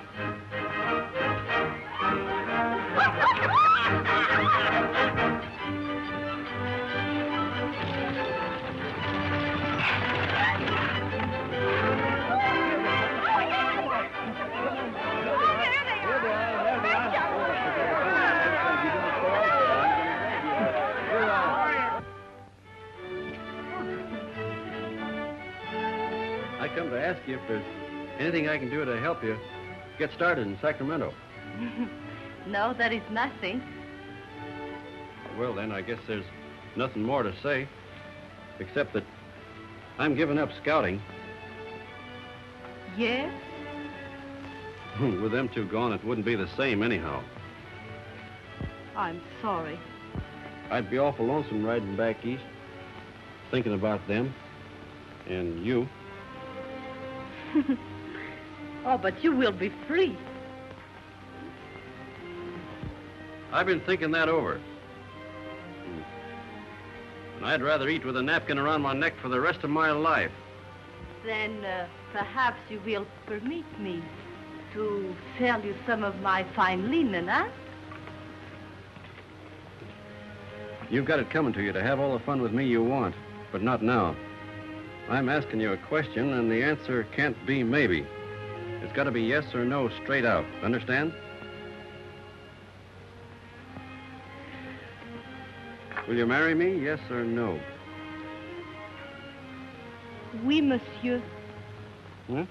I come to ask you if there's anything I can do to help you get started in Sacramento. No, there is nothing. Well, then, I guess there's nothing more to say, except that I'm giving up scouting. Yes? With them 2 gone, it wouldn't be the same anyhow. I'm sorry. I'd be awful lonesome riding back east, thinking about them and you. Oh, but you will be free. I've been thinking that over. And I'd rather eat with a napkin around my neck for the rest of my life. Then perhaps you will permit me to sell you some of my fine linen, huh? You've got it coming to you to have all the fun with me you want, but not now. I'm asking you a question, and the answer can't be maybe. It's got to be yes or no straight out. Understand? Will you marry me, yes or no? Oui, monsieur. Hmm?